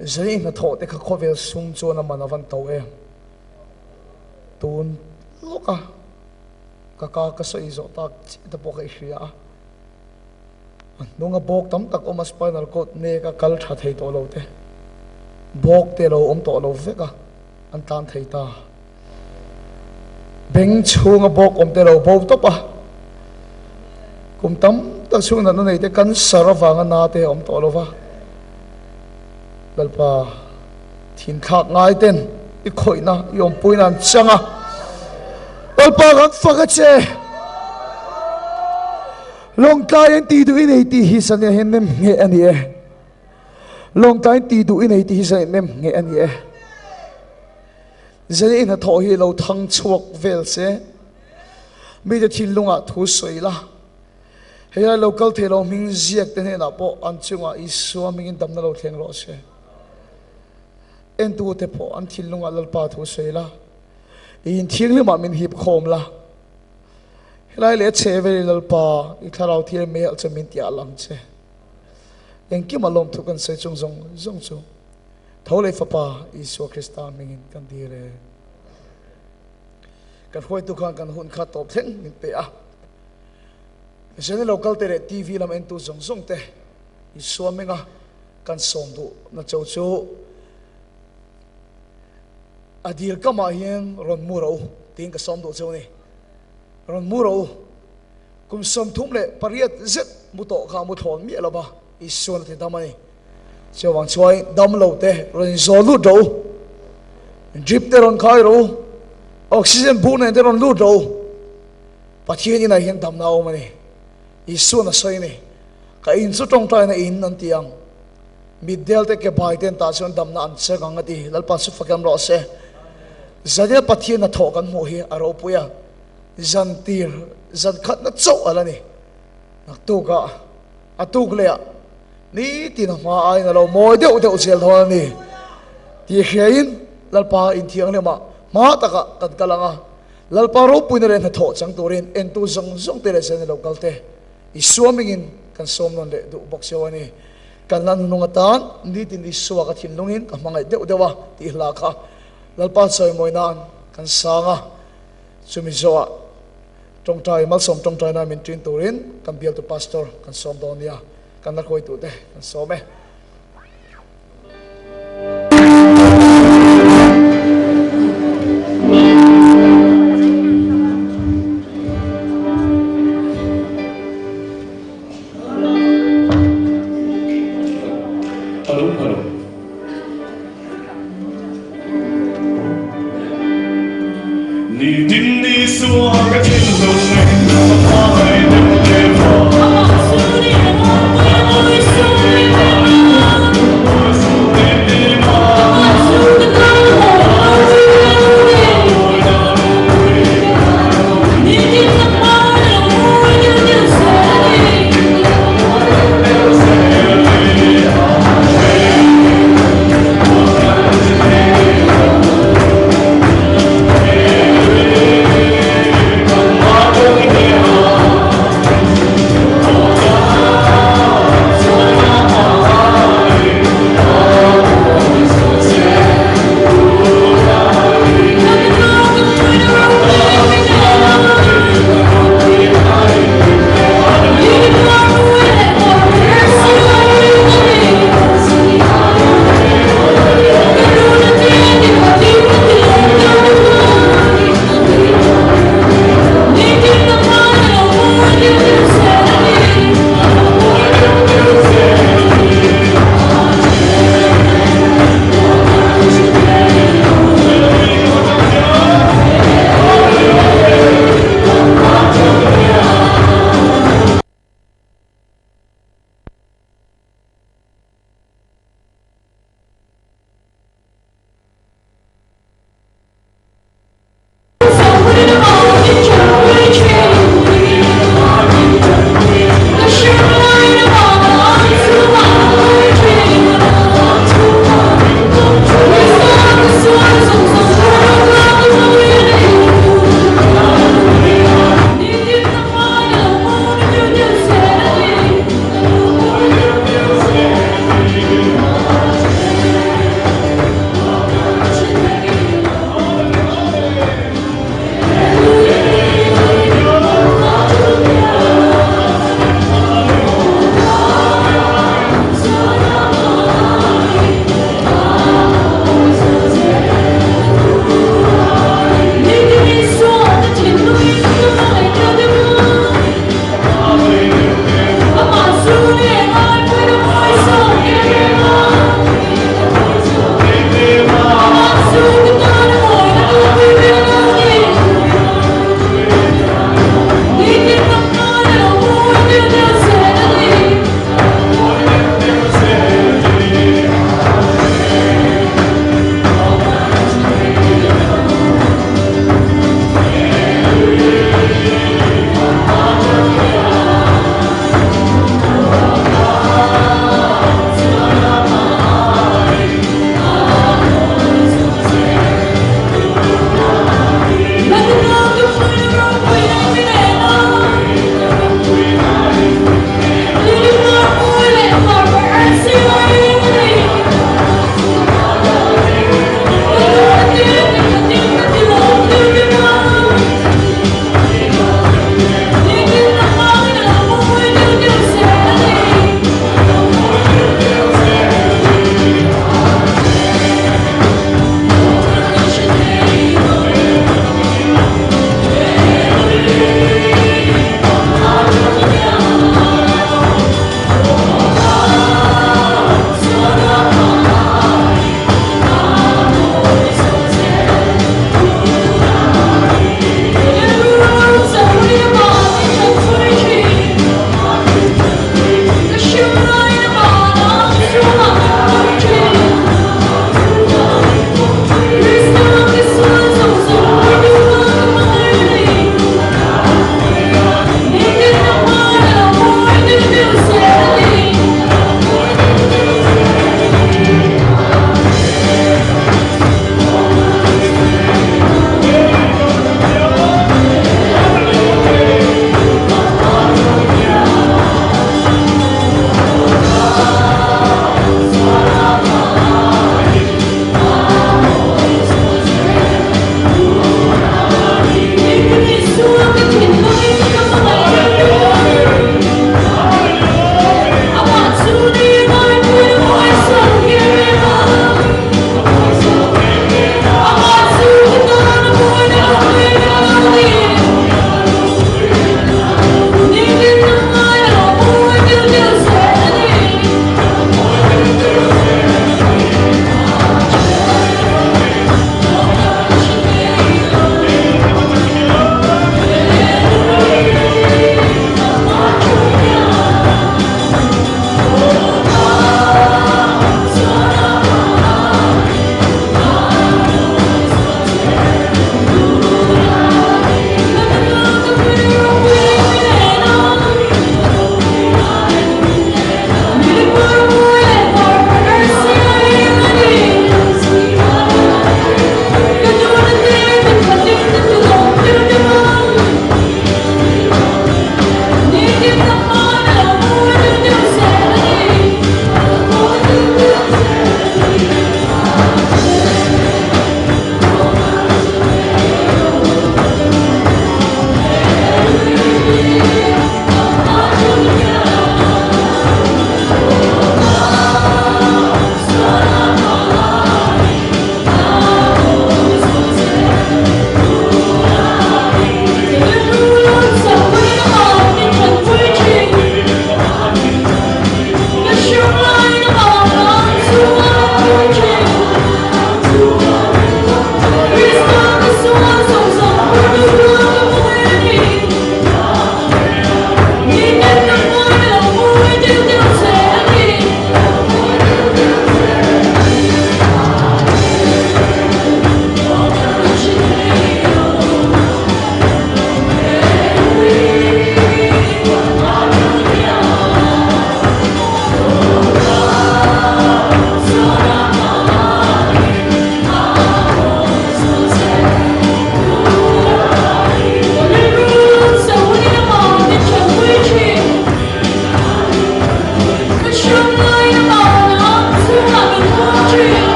zai na tho te kha khovel sung chona manavan to em tun loka kaka ka sai zo tak ta poka hria nunga bok tam tak oma spinal cord ne ka kal tha thei to lo te bok te lo om to lo veka an tan thei ta beng chunga bok om te lo bo to pa kum tam ta chung na nei te kan sarawanga na te om to lo wa lalpa thin khak ngai ten i khoina yom puinan changa lalpa kan faka che Lawngtlai ti du in ti hi san ya hen nem nge ani e Lawngtlai ti du in ti hi san nem nge ani e zani in tho hi lo thang chuak vel se mi de thil lunga thu soi la heya local thelo ming ziak te na po an chunga iswa ming dam na lo thleng ro se en tu te po an thil lunga lalpa thu soi la in thiang le ma min hip khom la lai le che ve lal pa I tharau thir me al chamin tia lang che eng ki malom thu kan se chung zong chu thole fa pa Isu Krista mingin kan dire kan hoi tu kan hun kha top theng min pe a jene local tere TV lam en tu zong te Isu menga kan som du na chau chu adir kama hian ron muro ting ka som du chu ni ron muro kum som thum le pariat zet mu to kha mu thon mi la ba Isu na te damani cho wang choi dam lo te ron zo lu do drip te ron khai ro oxygen bu ne te ron lu do pathian ina hian dam na o mani Isu na soi ni ka in chu tong tai na in nan tiang middel te ke bai ten ta chon dam na an che gang ati lalpa su fakam ro se zadia pathian na tho kan mu hi aro puya zan tir zan khat na chau ala ni nak tu ka atuk le ni tin ma ai na lo moi deuh sel thon ni ti hein lalpa in thiang le ma taka kan kalanga lalpa ro puin ren na tho chang turin en tu zong te le sen local te isuamingin kan som non le du bok sewani kan lan nunga tan ni tin di suwa ka thim lungin ka mangai dewa ti hla kha lalpa soi moinan kan sanga chumi zoa trong trai mal som trong trai na min tin turin kan bial to pastor kan som donia kan na koi tu te kan som e Hãy subscribe cho kênh Ghiền Mì Gõ để không bỏ lỡ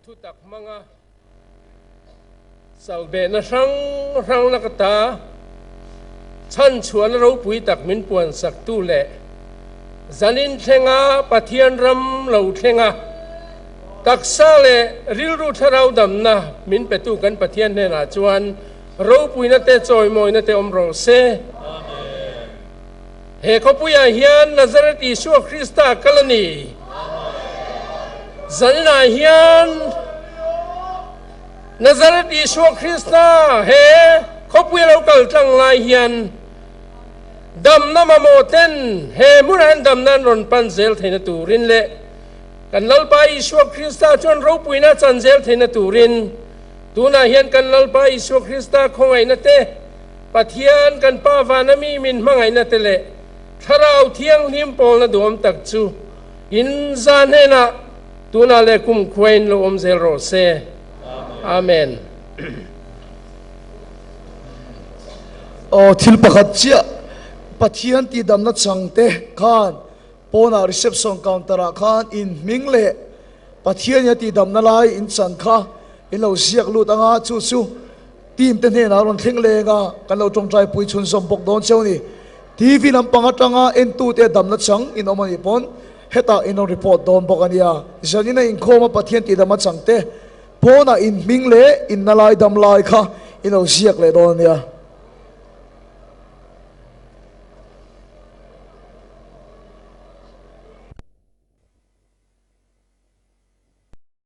thu tak manga salbe na rang la kata chan chuan ro pui tak min puan sak tu le zanin thenga pathian ram lo thenga taksa le ril ru tharau dam na min petu kan pathian ne na chuan ro pui na te choi moi na te om ro se amen he ko puya hian Nazareth Isu Krista kalani zanina hian Nazareth Isu Krista he ko puya lo kal tang lai hian dam na mamoten he muran dam nan ron pan zel theina turin le kan lalpa Isu Krista chon ro pui na chan zel theina turin tuna hian kan lalpa Isu Krista khongai na te pathian kan pa vanami min mangai na te le tharau thiang lim pol na dom tak chu in zan he na tuna le kum khwain lo om zel ro se amen thil pakhat chia pathian ti dam na changte khan pona reception counter a khan in mingle pathian ya ti dam na lai in chan kha in lo siak lut anga chu team te ne na ron thing le ga kan lo tong trai pui chun som bok don cheu ni TV lam panga tanga en tu te dam na chang in omani pon heta in report don bok ania janina in khoma pathian ti dam na changte pona in mingle in nalai dam lai kha in lo siak le don nia